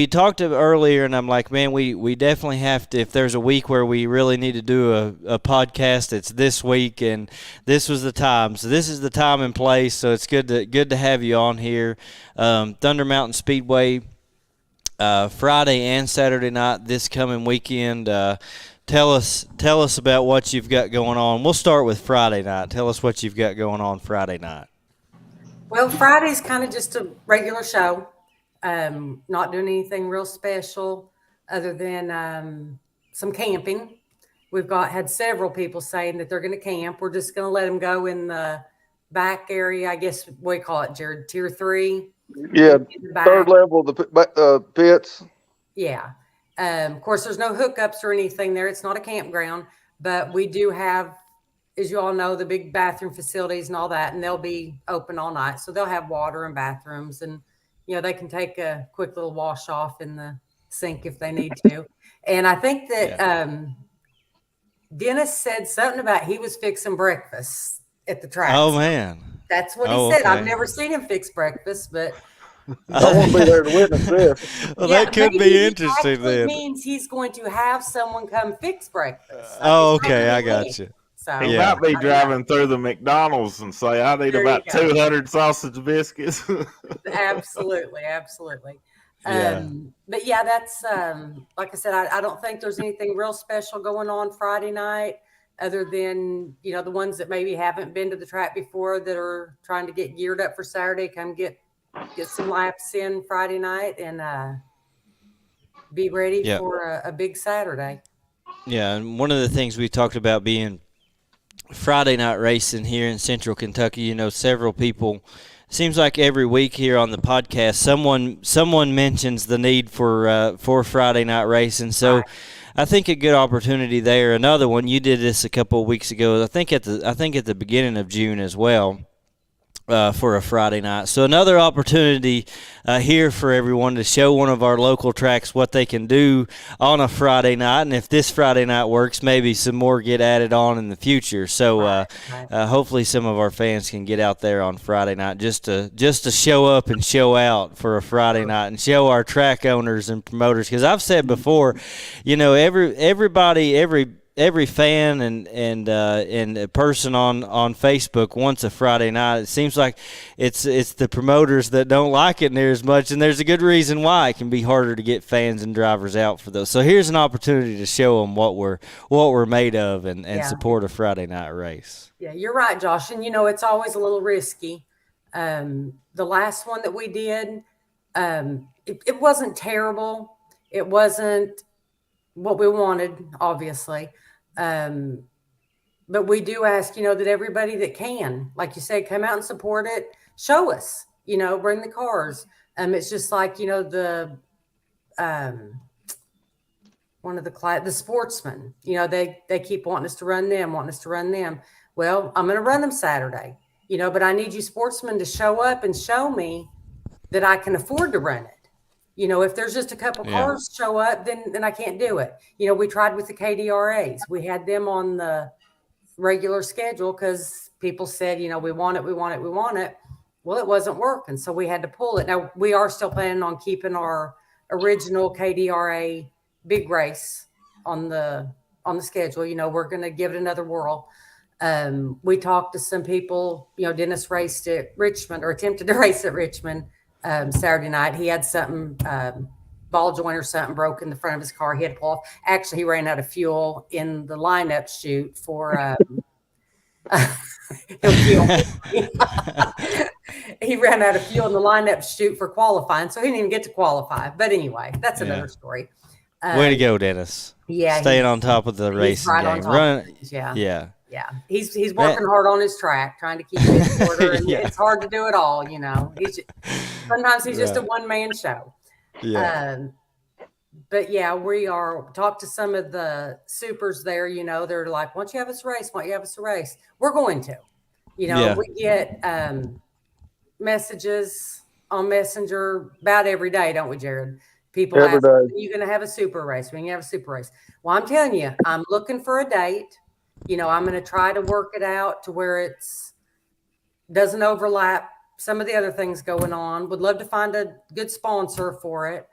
talked earlier, and I'm like, man, we definitely have to. If there's a week where we really need to do a podcast, it's this week, and this was the time. So this is the time and place. So it's good to have you on here. Thunder Mountain Speedway, Friday and Saturday night this coming weekend. Tell us about what you've got going on. We'll start with Friday night. Tell us what you've got going on Friday night. Well, Friday's kind of just a regular show. Not doing anything real special other than some camping. We've had several people saying that they're going to camp. We're just going to let them go in the back area. I guess we call it, Jared, Tier 3. Yeah, third level of the pits. Yeah. Of course, there's no hookups or anything there. It's not a campground, but we do have, as you all know, the big bathroom facilities and all that, and they'll be open all night. So they'll have water and bathrooms, and, they can take a quick little wash off in the sink if they need to. And I think that Dennis said something about he was fixing breakfast at the track. Oh, man. That's what he said. Okay. I've never seen him fix breakfast, but I won't be there to witness this. Well, that could maybe be he interesting actually then. means he's going to have someone come fix breakfast. Oh, It's okay, not I gonna be got me. you. So He Yeah. might be driving through the McDonald's and say, "I need There you about go. 200 sausage biscuits." Absolutely. Yeah. But yeah, that's like I said, I don't think there's anything real special going on Friday night other than, the ones that maybe haven't been to the track before that are trying to get geared up for Saturday, come get some laps in Friday night and be ready Yeah. for a big Saturday. Yeah, and one of the things we talked about being Friday night racing here in Central Kentucky, several people, seems like every week here on the podcast, someone mentions the need for Friday night racing. So I think a good opportunity there. Another one, you did this a couple of weeks ago. I think at the beginning of June as well. for a Friday night. So another opportunity here for everyone to show one of our local tracks what they can do on a Friday night. And if this Friday night works, maybe some more get added on in the future. So hopefully some of our fans can get out there on Friday night just to show up and show out for a Friday night and show our track owners and promoters. Because I've said before, every fan and a person on Facebook wants a Friday night. It seems like it's the promoters that don't like it near as much, and there's a good reason why. It can be harder to get fans and drivers out for those. So here's an opportunity to show them what we're made of and support a Friday night race. Yeah, you're right, Josh. And it's always a little risky. The last one that we did, it wasn't terrible. It wasn't what we wanted, obviously. But we do ask, that everybody that can, like you say, come out and support it, show us, bring the cars. It's just like, the sportsmen, they keep wanting us to run them. Well, I'm going to run them Saturday, but I need you sportsmen to show up and show me that I can afford to run it. If there's just a couple cars show up, then I can't do it. We tried with the KDRAs. We had them on the regular schedule because people said, we want it. Well, it wasn't working, so we had to pull it. Now, we are still planning on keeping our original KDRA big race on the schedule. We're going to give it another whirl. We talked to some people. Dennis raced at Richmond or attempted to race at Richmond. Saturday night, he had something, ball joint or something broke in the front of his car. He had to pull off. Actually, he ran out of fuel in the lineup chute for, he ran out of fuel in the lineup chute for qualifying, so he didn't even get to qualify. But anyway, that's another story. Way to go, Dennis. Yeah. Staying on top of the racing right game. Yeah. He's working hard on his track, trying to keep it in order. And it's hard to do it all, Sometimes he's just a one-man show. Yeah. But we are talked to some of the supers there, they're like, why don't you have us race? We're going to, we get messages on Messenger about every day, don't we, Jared? People ask, when are you going to have a super race? When you have a super race? Well, I'm telling you, I'm looking for a date. I'm going to try to work it out to where it's doesn't overlap some of the other things going on. Would love to find a good sponsor for it.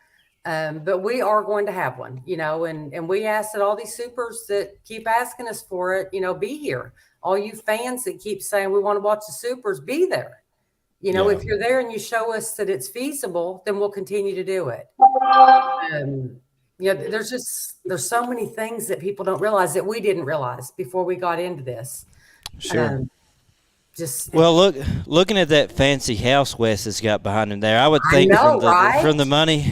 But we are going to have one, and we ask that all these supers that keep asking us for it, be here. All you fans that keep saying we want to watch the supers, be there. If you're there and you show us that it's feasible, then we'll continue to do it. There's so many things that people don't realize that we didn't realize before we got into this. Sure. Looking at that fancy house Wes has got behind him there, I would think from the money,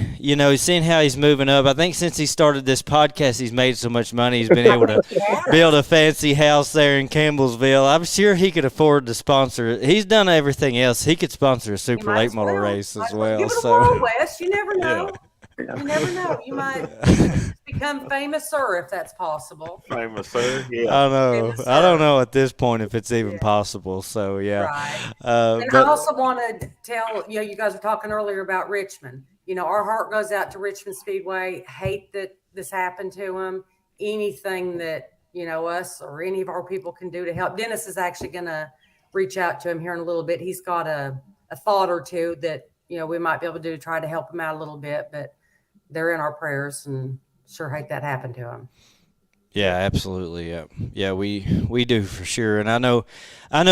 seeing how he's moving up. I think since he started this podcast, he's made so much money, he's been able to build a fancy house there in Campbellsville. I'm sure he could afford to sponsor it. He's done everything else. He could sponsor a super late model race as well. Give it a whirl, Wes. You never know. Yeah. You never know. You might become famous-er if that's possible. Famous-er, yeah. I know. I don't know at this point if it's even possible. So yeah. Right. And I also want to tell you guys were talking earlier about Richmond. Our heart goes out to Richmond Speedway. Hate that this happened to them. Anything that us or any of our people can do to help. Dennis is actually going to reach out to him here in a little bit. He's got a thought or two that we might be able to do to try to help him out a little bit, but they're in our prayers and sure hate that happened to them. Yeah, absolutely. Yeah, we do for sure. And I know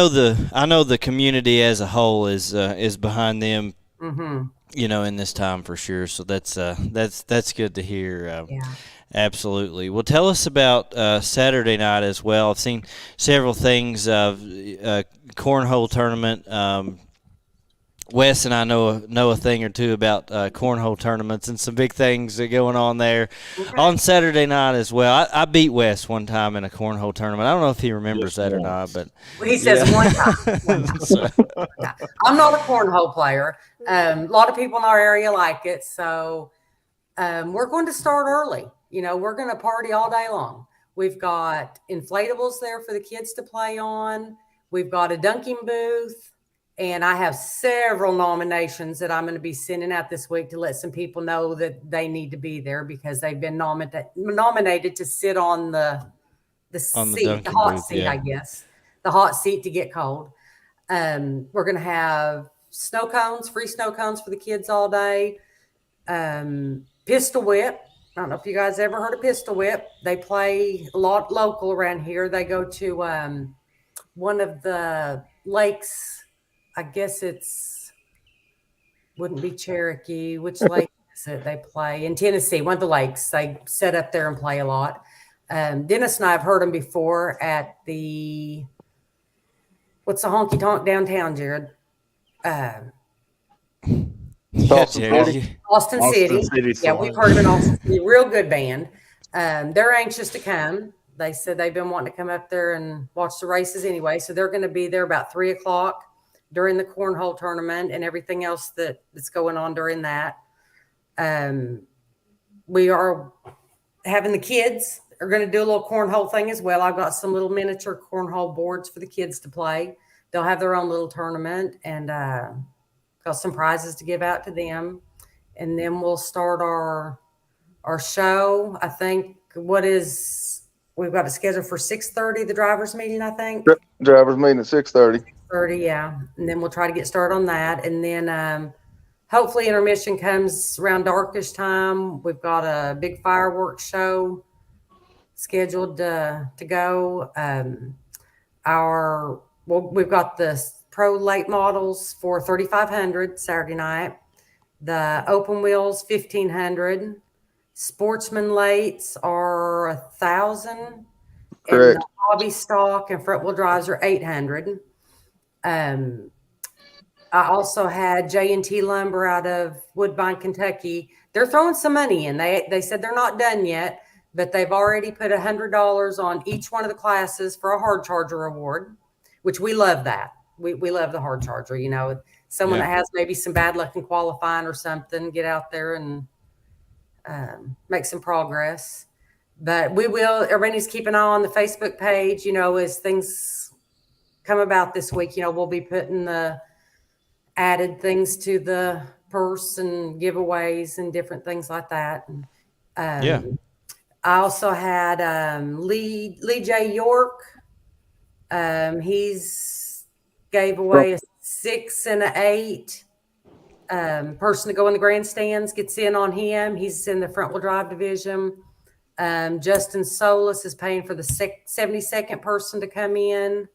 the community as a whole is behind them, in this time for sure. So that's good to hear. Absolutely. Well, tell us about Saturday night as well. I've seen several things of cornhole tournament. Wes and I know a thing or two about cornhole tournaments and some big things going on there on Saturday night as well. I beat Wes one time in a cornhole tournament. I don't know if he remembers that or not, but he says one time. Yeah. I'm not a cornhole player. A lot of people in our area like it, so we're going to start early. We're going to party all day long. We've got inflatables there for the kids to play on. We've got a dunking booth. And I have several nominations that I'm going to be sending out this week to let some people know that they need to be there because they've been nominated to sit on the seat, the hot seat, I guess, the hot seat to get cold. We're going to have snow cones, free snow cones for the kids all day. Pistol whip. I don't know if you guys ever heard of Pistol Whip. They play a lot local around here. They go to one of the lakes. I guess wouldn't be Cherokee. Which lake is it? They play in Tennessee, one of the lakes. They set up there and play a lot. Dennis and I have heard them before at what's the honky tonk downtown, Jared? Austin City. Yeah, we've heard of an Austin City. Real good band. They're anxious to come. They said they've been wanting to come up there and watch the races anyway. So they're going to be there about 3:00 during the cornhole tournament and everything else that's going on during that. We are having the kids are going to do a little cornhole thing as well. I've got some little miniature cornhole boards for the kids to play. They'll have their own little tournament and got some prizes to give out to them. And then we'll start our show. I think we've got it scheduled for 6:30, the drivers meeting, I think. Drivers meeting at 6:30. 6:30, yeah. And then we'll try to get started on that. And then hopefully intermission comes around darkish time. We've got a big fireworks show scheduled to go. We've got the pro late models for 3,500 Saturday night. The open wheels 1,500. Sportsman lates are 1,000. Correct. And the hobby stock and front wheel drives are 800. I also had J&T Lumber out of Woodbine, Kentucky. They're throwing some money in. They said they're not done yet, but they've already put $100 on each one of the classes for a hard charger award, which we love that. We love the hard charger. You know, someone that has maybe some bad luck in qualifying or something, get out there and make some progress. But everybody needs to keep an eye on the Facebook page, you know, as things come about this week. You know, we'll be putting the added things to the purse and giveaways and different things like that. I also had Lee J. York. He's gave away a 6 and an 8. Person to go in the grandstands gets in on him. He's in the front wheel drive division. Justin Solis is paying for the 72nd person to come in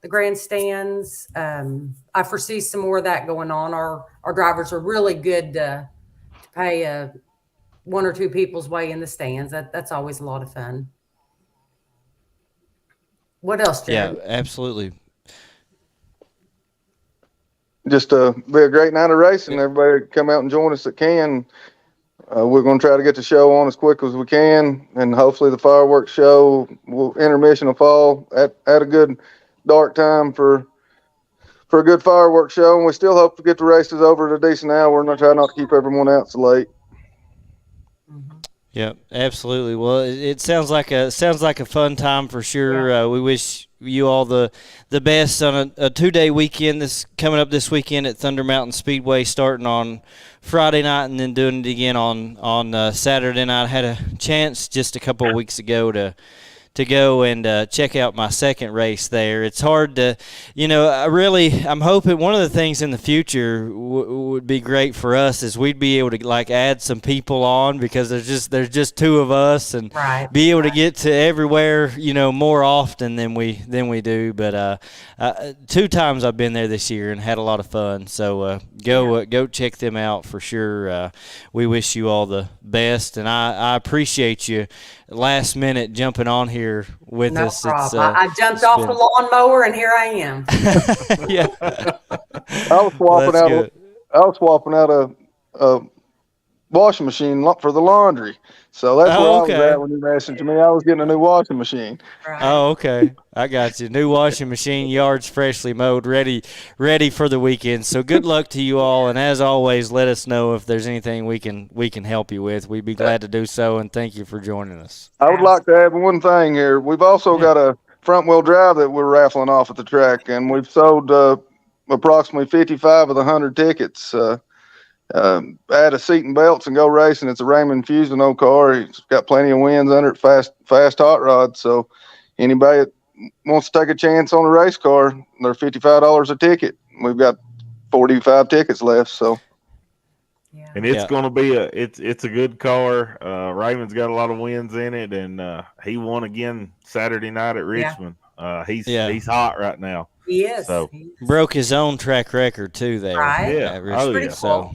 the grandstands. I foresee some more of that going on. Our drivers are really good to pay one or two people's way in the stands. That's always a lot of fun. What else, Jared? Yeah, absolutely. Just be a great night of racing. Everybody come out and join us that can. We're going to try to get the show on as quick as we can, and hopefully the fireworks show intermission will fall at a good dark time for a good fireworks show. And we still hope to get the races over at a decent hour. We're going to try not to keep everyone out so late. Yeah, absolutely. Well, it sounds like a fun time for sure. Yeah. We wish you all the best on a 2-day weekend. This coming up this weekend at Thunder Mountain Speedway, starting on Friday night and then doing it again on Saturday night. I had a chance just a couple of weeks ago to go and check out my second race there. It's hard to, I'm hoping one of the things in the future would be great for us is we'd be able to like add some people on, because there's just two of us, and be able to get to everywhere, more often than we do. But 2 times I've been there this year and had a lot of fun. So go check them out for sure. We wish you all the best, and I appreciate you last minute jumping on here with us. I jumped off the lawnmower and here I am. Yeah. I was swapping out a washing machine for the laundry. So that's where I was at when you messaged me. I was getting a new washing machine. Right. Oh, okay. I got you. New washing machine, yards freshly mowed, ready for the weekend. So good luck to you all, and as always, let us know if there's anything we can help you with. We'd be glad to do so, and thank you for joining us. I would like to add one thing here. We've also got a front wheel drive that we're raffling off at the track, and we've sold approximately 55 of the 100 tickets. Add a seat and belts and go racing. It's a Raymond Fusino car. It's got plenty of wins under it, fast hot rod. So anybody that wants to take a chance on a race car, they're $55 a ticket. We've got 45 tickets left. So. Yeah. And it's going to be it's a good car. Raymond's got a lot of wins in it, and he won again Saturday night at Richmond. He's hot right now. He is. So broke his own track record too there. Right. Yeah. Pretty cool. So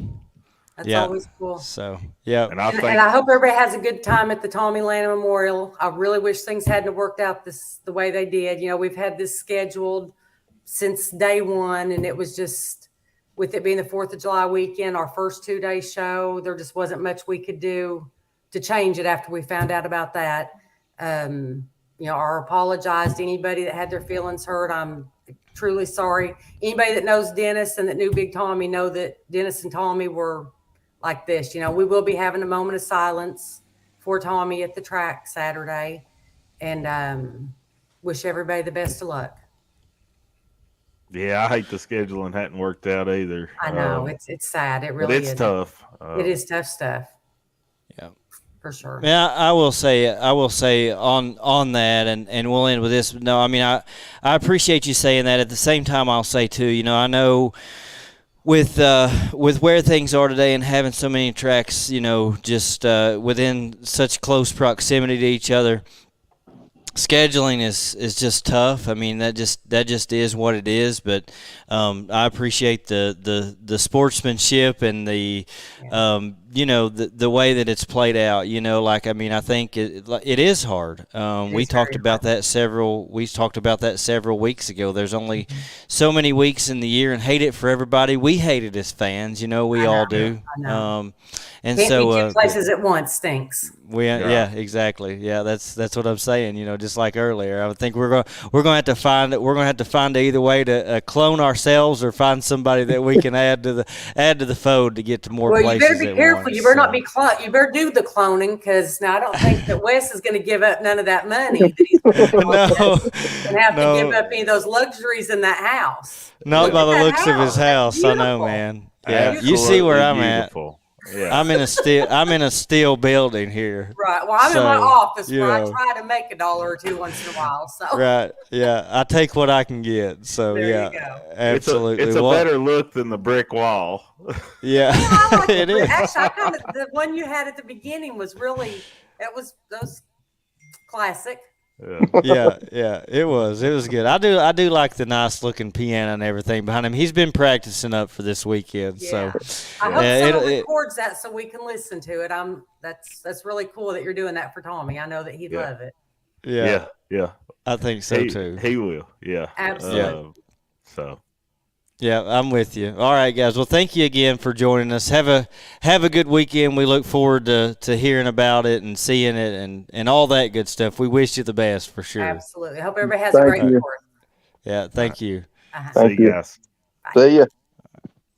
That's always cool. So yeah. And I hope everybody has a good time at the Tommy Lanham Memorial. I really wish things hadn't worked out the way they did. You know, we've had this scheduled since day one, and it was just, with it being the 4th of July weekend, our first 2-day show, there just wasn't much we could do to change it after we found out about that. You know, I apologize to anybody that had their feelings hurt. I'm truly sorry. Anybody that knows Dennis and that knew Big Tommy know that Dennis and Tommy were like this. You know, we will be having a moment of silence for Tommy at the track Saturday, and wish everybody the best of luck. Yeah, I hate the scheduling hadn't worked out either. I know it's sad. It really is. It's tough. It is tough stuff. Yeah, for sure. Yeah, I will say on that, and we'll end with this. No, I mean I appreciate you saying that. At the same time, I'll say too, you know, I know with where things are today and having so many tracks, you know, just within such close proximity to each other, scheduling is just tough. I mean, that just is what it is. But I appreciate the sportsmanship and the you know, the way that it's played out. You know, like, I mean, I think it is hard. We talked about that several weeks ago. There's only so many weeks in the year, and hate it for everybody. We hate it as fans. You know, we all do. I know. And Can't so be two places at once stinks. Yeah, exactly. Yeah, that's what I'm saying. You know, just like earlier, I think we're going to have to find either way to clone ourselves or find somebody that we can add to the fold to get to more places. Well, you better be careful. You better not be you better do the cloning, because now I don't think that Wes is going to give up none of that money that he's going to have to give up any of those luxuries in that house. Not by the looks of his house. I know, man. Yeah, you see where I'm at. Yeah. I'm in a steel building here. Right. Well, I'm in my office where I try to make $1 or $2 once in a while. So. Right. Yeah. I take what I can get. So there you go. Absolutely. It's a better look than the brick wall. Yeah. I like it is. Actually, the one you had at the beginning was really, those classic. Yeah, it was good. I do like the nice looking piano and everything behind him. He's been practicing up for this weekend, so I hope someone records that so we can listen to it. That's really cool that you're doing that for Tommy. I know that he'd love it. Yeah. I think so too. He will. Yeah, absolutely. Yeah, I'm with you. All right, guys. Well, thank you again for joining us. Have a good weekend. We look forward to hearing about it and seeing it and all that good stuff. We wish you the best for sure. Absolutely. I hope everybody has a great weekend. Yeah, thank you. Thank you. Guys. See ya.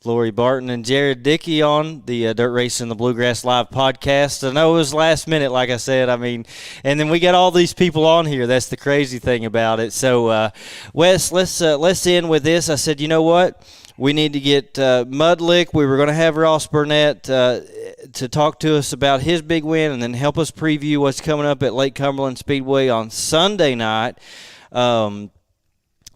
Lori Barton and Jared Dickey on the Dirt Racing the Bluegrass Live podcast. I know it was last minute, like I said. I mean, and then we got all these people on here. That's the crazy thing about it. So, Wes, let's end with this. I said, you know what? We need to get Mudlick. We were going to have Ross Burnett to talk to us about his big win and then help us preview what's coming up at Lake Cumberland Speedway on Sunday night.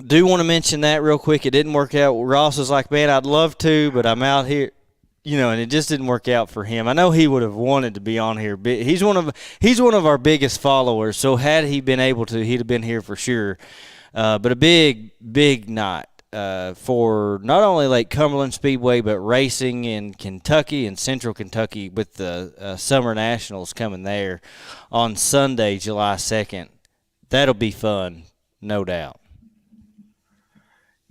Do want to mention that real quick. It didn't work out. Ross was like, man, I'd love to, but I'm out here, you know, and it just didn't work out for him. I know he would have wanted to be on here. He's one of our biggest followers, so had he been able to, he'd have been here for sure. But a big night for not only Lake Cumberland Speedway, but racing in Kentucky and Central Kentucky with the Summer Nationals coming there on Sunday, July 2nd. That'll be fun, no doubt.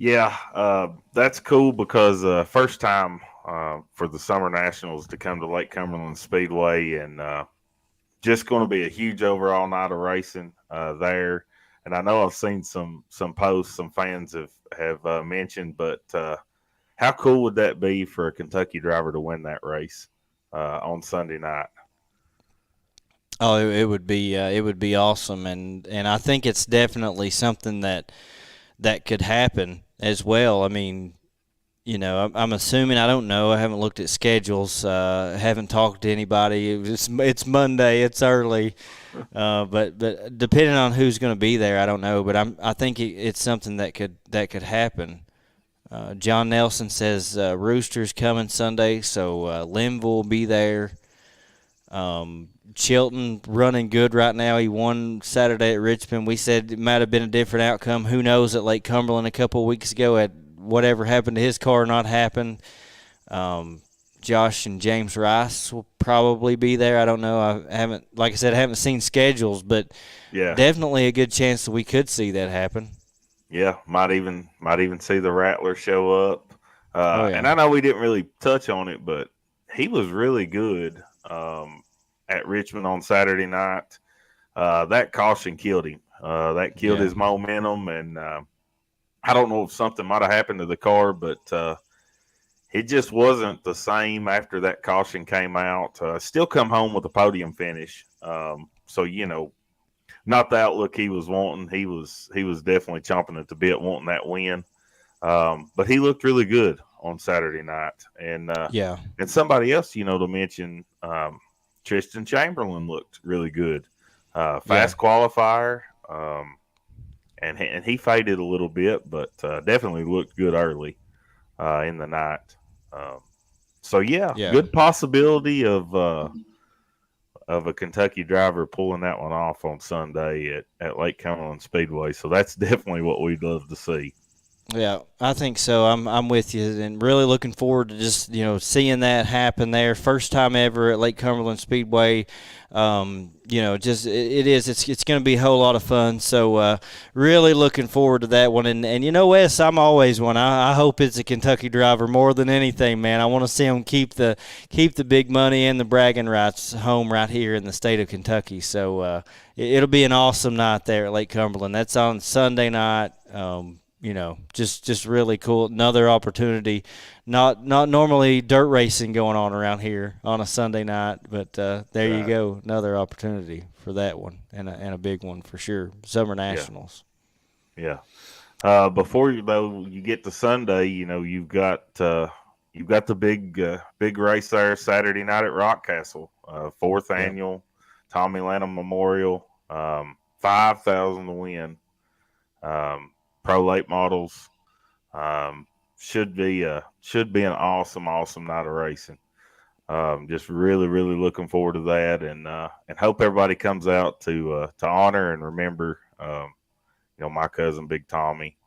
Yeah, that's cool because first time for the Summer Nationals to come to Lake Cumberland Speedway, and just going to be a huge overall night of racing there. And I know I've seen some posts some fans have mentioned, but how cool would that be for a Kentucky driver to win that race on Sunday night? Oh, it would be awesome, and I think it's definitely something that could happen as well. I mean, I'm assuming, I don't know. I haven't looked at schedules. Haven't talked to anybody. It's Monday. It's early. But depending on who's going to be there, I don't know. But I think it's something that could happen. John Nelson says Roosters coming Sunday, so Linville will be there. Chilton running good right now. He won Saturday at Richmond. We said it might have been a different outcome. Who knows, at Lake Cumberland a couple of weeks ago, at whatever happened to his car not happen. Josh and James Rice will probably be there. I don't know. I haven't seen schedules, but definitely a good chance that we could see that happen. Yeah, might even see the Rattler show up. Yeah. And I know we didn't really touch on it, but he was really good at Richmond on Saturday night. That caution killed him. That killed his momentum, and I don't know if something might have happened to the car, but it just wasn't the same after that caution came out. Still come home with a podium finish. So, not the outlook he was wanting. He was definitely chomping at the bit, wanting that win. But he looked really good on Saturday night. And and somebody else, to mention, Tristan Chamberlain looked really good. Fast qualifier. And he faded a little bit, but definitely looked good early in the night. Good possibility of a Kentucky driver pulling that one off on Sunday at Lake Cumberland Speedway. So that's definitely what we'd love to see. Yeah, I think so. I'm with you, and really looking forward to just seeing that happen there. First time ever at Lake Cumberland Speedway. It's going to be a whole lot of fun. So really looking forward to that one. And Wes, I'm always one. I hope it's a Kentucky driver more than anything, man. I want to see them keep the big money and the bragging rights home right here in the state of Kentucky. So it'll be an awesome night there at Lake Cumberland. That's on Sunday night. Just really cool. Another opportunity. Not normally dirt racing going on around here on a Sunday night, but there you go. Another opportunity for that one, and a big one for sure. Summer Nationals. Yeah. Before you get to Sunday, you've got the big race there Saturday night at Rockcastle, fourth annual Tommy Lanham Memorial, 5,000 to win. Pro late models, should be an awesome night of racing. Just really, really looking forward to that, and hope everybody comes out to honor and remember, my cousin Big Tommy.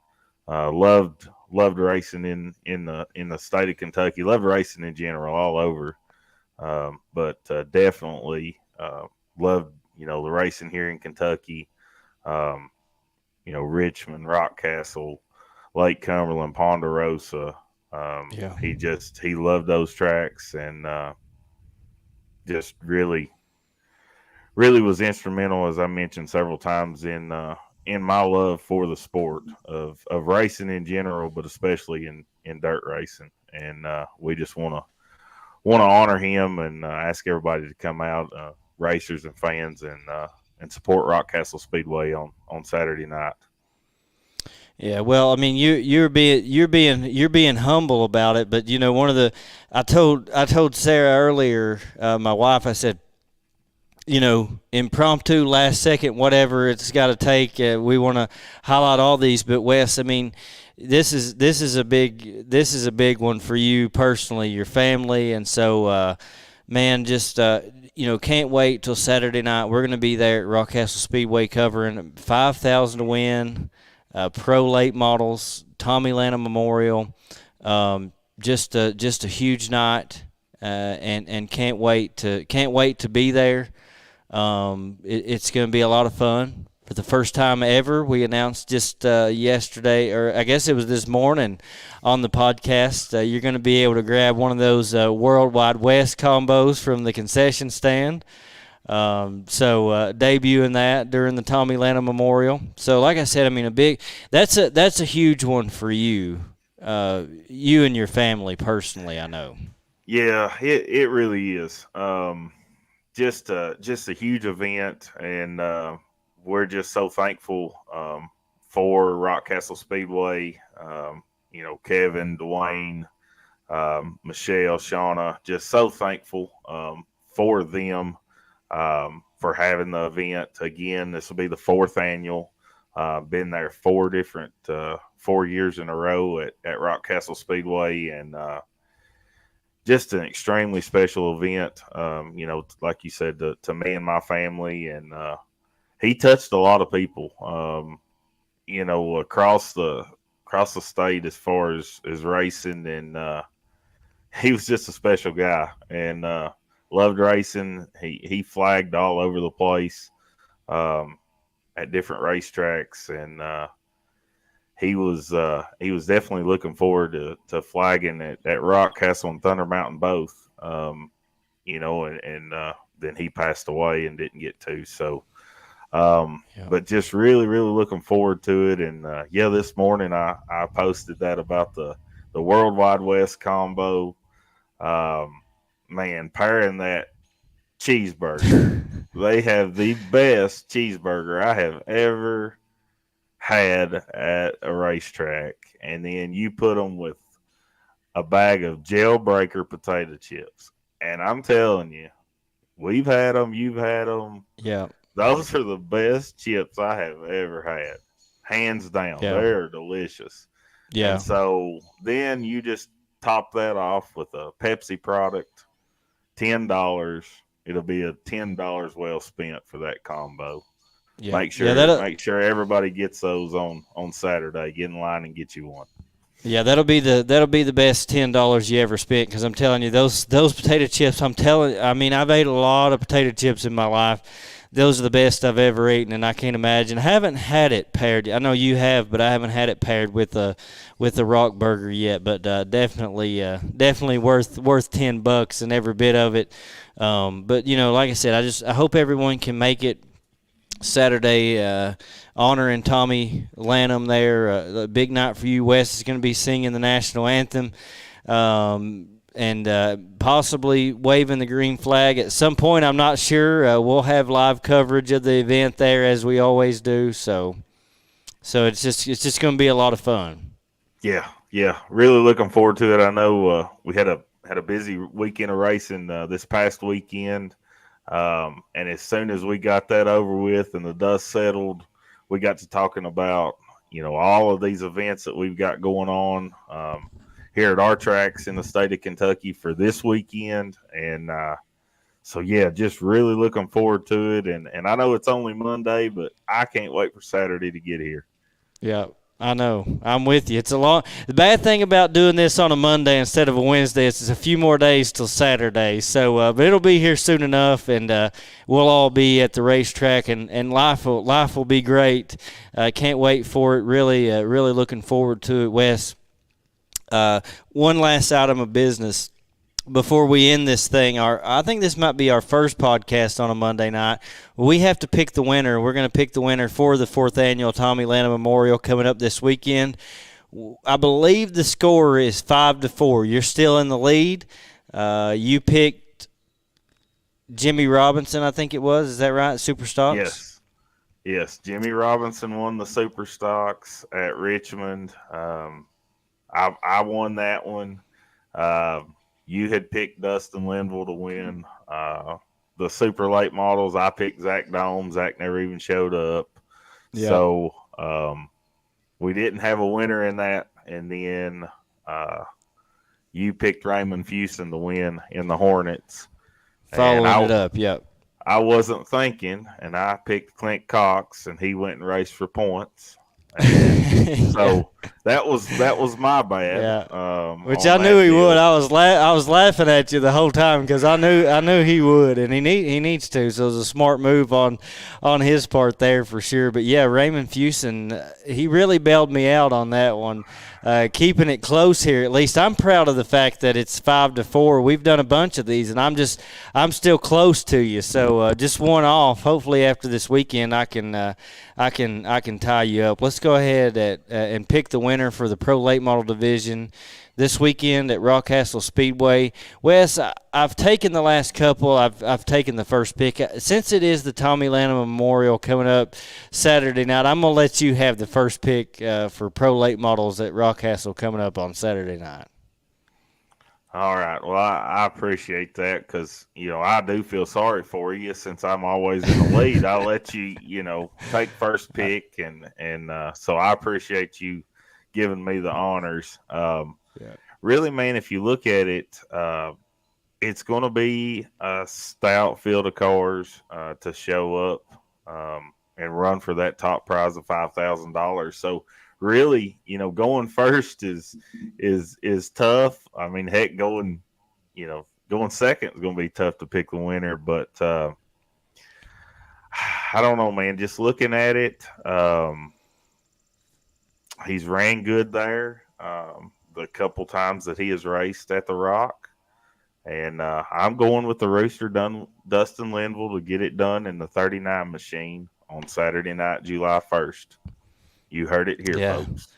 Loved racing in the state of Kentucky. Loved racing in general, all over. But definitely loved the racing here in Kentucky. Richmond, Rockcastle, Lake Cumberland, Ponderosa. He loved those tracks, and just really, really was instrumental, as I mentioned several times, in my love for the sport of racing in general, but especially in dirt racing. And we just want to honor him and ask everybody to come out, racers and fans, and support Rockcastle Speedway on Saturday night. Yeah, well, I mean, you're being humble about it, but I told Sarah earlier, my wife, I said, impromptu, last second, whatever it's got to take. We want to highlight all these, but Wes, I mean, this is a big one for you personally, your family, and so, man, just can't wait till Saturday night. We're going to be there at Rockcastle Speedway covering 5,000 to win. Pro late models, Tommy Lanham Memorial, just a huge night, and can't wait to be there. It's going to be a lot of fun. For the first time ever, we announced just yesterday, or I guess it was this morning, on the podcast. You're going to be able to grab one of those Worldwide West combos from the concession stand. So debuting that during the Tommy Lanham Memorial. So like I said, I mean, that's a huge one for you, you and your family personally, I know. Yeah, it really is. Just a huge event, and we're just so thankful for Rockcastle Speedway. Kevin, Dwayne, Michelle, Shauna, just so thankful for them for having the event. Again, this will be the 4th annual. Been there 4 years in a row at Rock Castle Speedway, and just an extremely special event. Like you said, to me and my family, and he touched a lot of people. Across the state as far as racing, and he was just a special guy, and loved racing. He flagged all over the place at different racetracks, and he was definitely looking forward to flagging at Rock Castle and Thunder Mountain both. And then he passed away and didn't get to. So, but just really, really looking forward to it. And this morning I posted that about the World Wide West combo. Pairing that cheeseburger, they have the best cheeseburger I have ever had at a racetrack, and then you put them with a bag of jailbreaker potato chips, and I'm telling you, we've had them, you've had them. Yeah, those are the best chips I have ever had, hands down. Yeah. They're delicious. Yeah. And so then you just top that off with a Pepsi product, $10. It'll be a $10 well spent for that combo. Yeah. Make sure everybody gets those on Saturday. Get in line and get you one. Yeah, that'll be the best $10 you ever spent, because I'm telling you, those potato chips. I've ate a lot of potato chips in my life. Those are the best I've ever eaten, and I can't imagine. I haven't had it paired. I know you have, but I haven't had it paired with the Rock Burger yet. But definitely worth $10 and every bit of it. But like I said, I hope everyone can make it Saturday, honoring Tommy Lanham there. A big night for you. Wes is going to be singing the national anthem. And possibly waving the green flag at some point. I'm not sure. We'll have live coverage of the event there, as we always do. So it's just going to be a lot of fun. Yeah, really looking forward to it. I know we had a busy weekend of racing this past weekend, and as soon as we got that over with and the dust settled, we got to talking about all of these events that we've got going on. Here at our tracks in the state of Kentucky for this weekend. And just really looking forward to it. And I know it's only Monday, but I can't wait for Saturday to get here. Yeah, I know. I'm with you. The bad thing about doing this on a Monday instead of a Wednesday is it's a few more days till Saturday. So, but it'll be here soon enough, and we'll all be at the racetrack, and life will be great. Can't wait for it. Really looking forward to it, Wes. One last item of business before we end this thing. I think this might be our first podcast on a Monday night. We have to pick the winner. We're going to pick the winner for the 4th annual Tommy Lanham Memorial coming up this weekend. I believe the score is 5-4. You're still in the lead. You picked Jimmy Robinson, I think it was. Is that right? Super Stocks? Yes. Jimmy Robinson won the Super Stocks at Richmond. I won that one. You had picked Dustin Linville to win. The super late models, I picked Zach Dome. Zach never even showed up. Yeah. So we didn't have a winner in that. And then you picked Raymond Fuson to win in the Hornets. Following it up, yep. I wasn't thinking, and I picked Clint Cox, and he went and raced for points. So that was my bad. Yeah. Which I knew he would. I was laughing at you the whole time because I knew he would, and he needs to. So it was a smart move on his part there for sure. But yeah, Raymond Fuson, he really bailed me out on that one. Keeping it close here, at least. I'm proud of the fact that it's 5-4. We've done a bunch of these, and I'm still close to you. So just one off. Hopefully after this weekend, I can tie you up. Let's go ahead and pick the winner. winner for the Pro Late Model Division this weekend at Rockcastle Speedway. Wes, I've taken the last couple. I've taken the first pick. Since it is the Tommy Lanham Memorial coming up Saturday night, I'm going to let you have the first pick for Pro Late Models at Rockcastle coming up on Saturday night. All right. Well, I appreciate that because, I do feel sorry for you since I'm always in the lead. I'll let you, take first pick. And so I appreciate you giving me the honors. Really, man, if you look at it, it's going to be a stout field of cars to show up and run for that top prize of $5,000. So, really, going first is tough. I mean, heck, going second is going to be tough to pick the winner. But I don't know, man. Just looking at it, he's ran good there the couple times that he has raced at the Rock. And I'm going with the Rooster Dustin Linville to get it done in the 39 machine on Saturday night, July 1st. You heard it here, folks.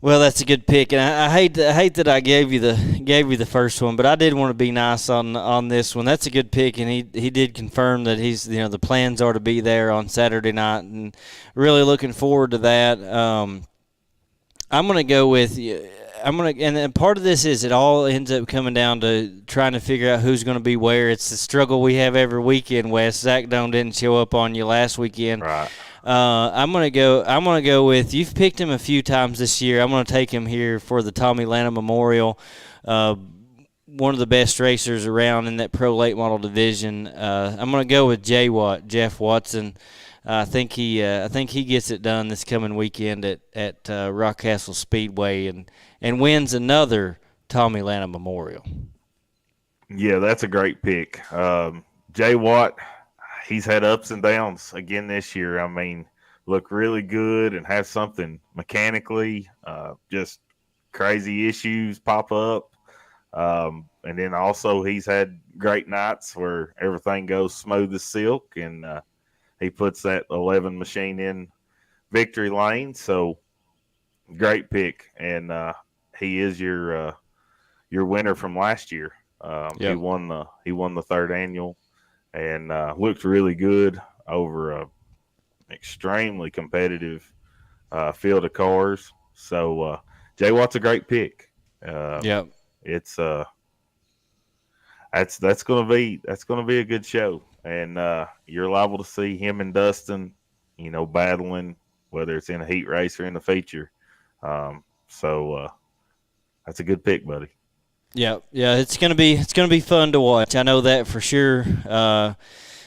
Well, that's a good pick, and I hate that I gave you the first one, but I did want to be nice on this one. That's a good pick, and he did confirm that he's the plans are to be there on Saturday night, and really looking forward to that. I'm going to go with and part of this is it all ends up coming down to trying to figure out who's going to be where. It's the struggle we have every weekend. Wes, Zach Doan didn't show up on you last weekend. Right. I'm gonna go with, you've picked him a few times this year. I'm gonna take him here for the Tommy Lanham Memorial. One of the best racers around in that Pro Late Model Division. I'm gonna go with Jeff Watson. I think he gets it done this coming weekend at Rockcastle Speedway and wins another Tommy Lanham Memorial. Yeah, that's a great pick. Jay Watt. He's had ups and downs again this year. I mean, look really good and have something mechanically, just crazy issues pop up. And then also he's had great nights where everything goes smooth as silk, and he puts that 11 machine in victory lane. So great pick. And he is your winner from last year. Yep. He won the third annual. And looked really good over a extremely competitive field of cars. So Jay Watt's a great pick. Yep. It's that's gonna be a good show, and you're liable to see him and Dustin, battling, whether it's in a heat race or in the feature. So that's a good pick, buddy. Yeah, it's gonna be fun to watch. I know that for sure.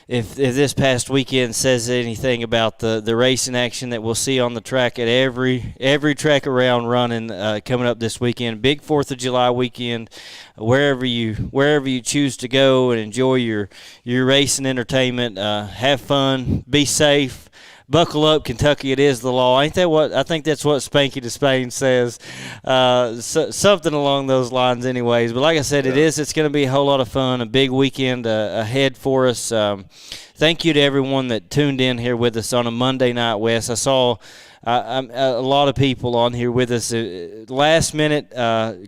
If this past weekend says anything about the racing action that we'll see on the track at every track around running coming up this weekend, big 4th of July weekend, wherever you choose to go and enjoy your racing entertainment, have fun, be safe. Buckle up, Kentucky, it is the law. Ain't that what? I think that's what Spanky to Spain says. Something along those lines anyways. But like I said, it's going to be a whole lot of fun, a big weekend ahead for us. Thank you to everyone that tuned in here with us on a Monday night, Wes. I saw a lot of people on here with us. Last minute,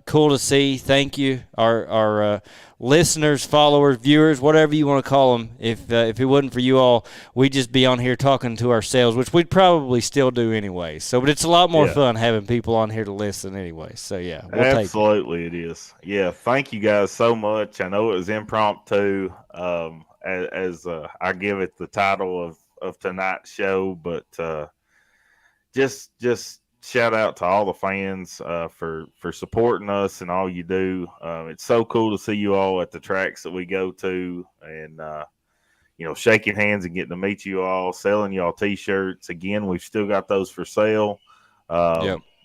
cool to see. Thank you. Our listeners, followers, viewers, whatever you want to call them. If it wasn't for you all, we'd just be on here talking to ourselves, which we'd probably still do anyway. So, but it's a lot more fun having people on here to listen anyway. So, yeah. Absolutely, it is. Yeah, thank you guys so much. I know it was impromptu, as I give it the title of tonight's show, but just shout out to all the fans for supporting us and all you do. It's so cool to see you all at the tracks that we go to, and shaking hands and getting to meet you all, selling you all T-shirts. Again, we've still got those for sale.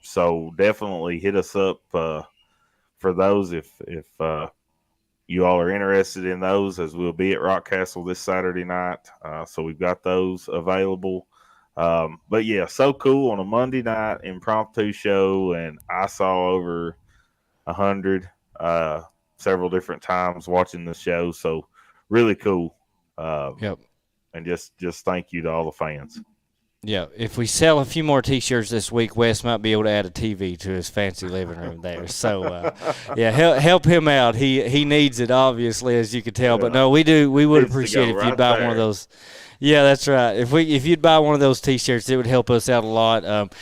So definitely hit us up for those if you all are interested in those, as we'll be at Rockcastle this Saturday night. So we've got those available. But yeah, so cool on a Monday night impromptu show, and I saw over 100 several different times watching the show. So really cool. And just thank you to all the fans. Yeah, if we sell a few more T-shirts this week, Wes might be able to add a TV to his fancy living room there. So, yeah, help him out. He needs it, obviously, as you can tell. But no, we do. We would Needs to appreciate go it if right you'd buy there. one of those. Yeah, that's right. If you'd buy one of those T-shirts, it would help us out a lot.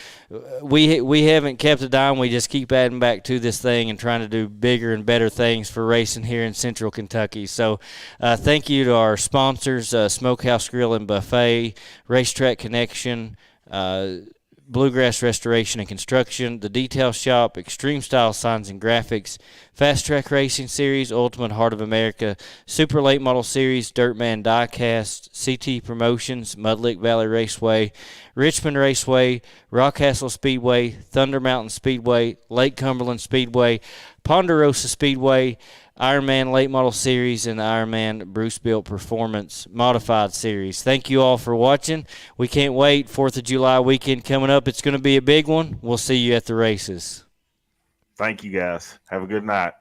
We haven't kept a dime. We just keep adding back to this thing and trying to do bigger and better things for racing here in Central Kentucky. So, thank you to our sponsors: Smokehouse Grill and Buffet, Racetrack Connection, Bluegrass Restoration and Construction, The Detail Shop, Extreme Style Signs and Graphics, Fast Track Racing Series, Ultimate Heart of America, Super Late Model Series, Dirtman Diecast, CT Promotions, Mudlick Valley Raceway, Richmond Raceway, Rockcastle Speedway, Thunder Mountain Speedway, Lake Cumberland Speedway, Ponderosa Speedway, Ironman Late Model Series, and the Ironman Bruce Built Performance Modified Series. Thank you all for watching. We can't wait. 4th of July weekend coming up. It's going to be a big one. We'll see you at the races. Thank you, guys. Have a good night.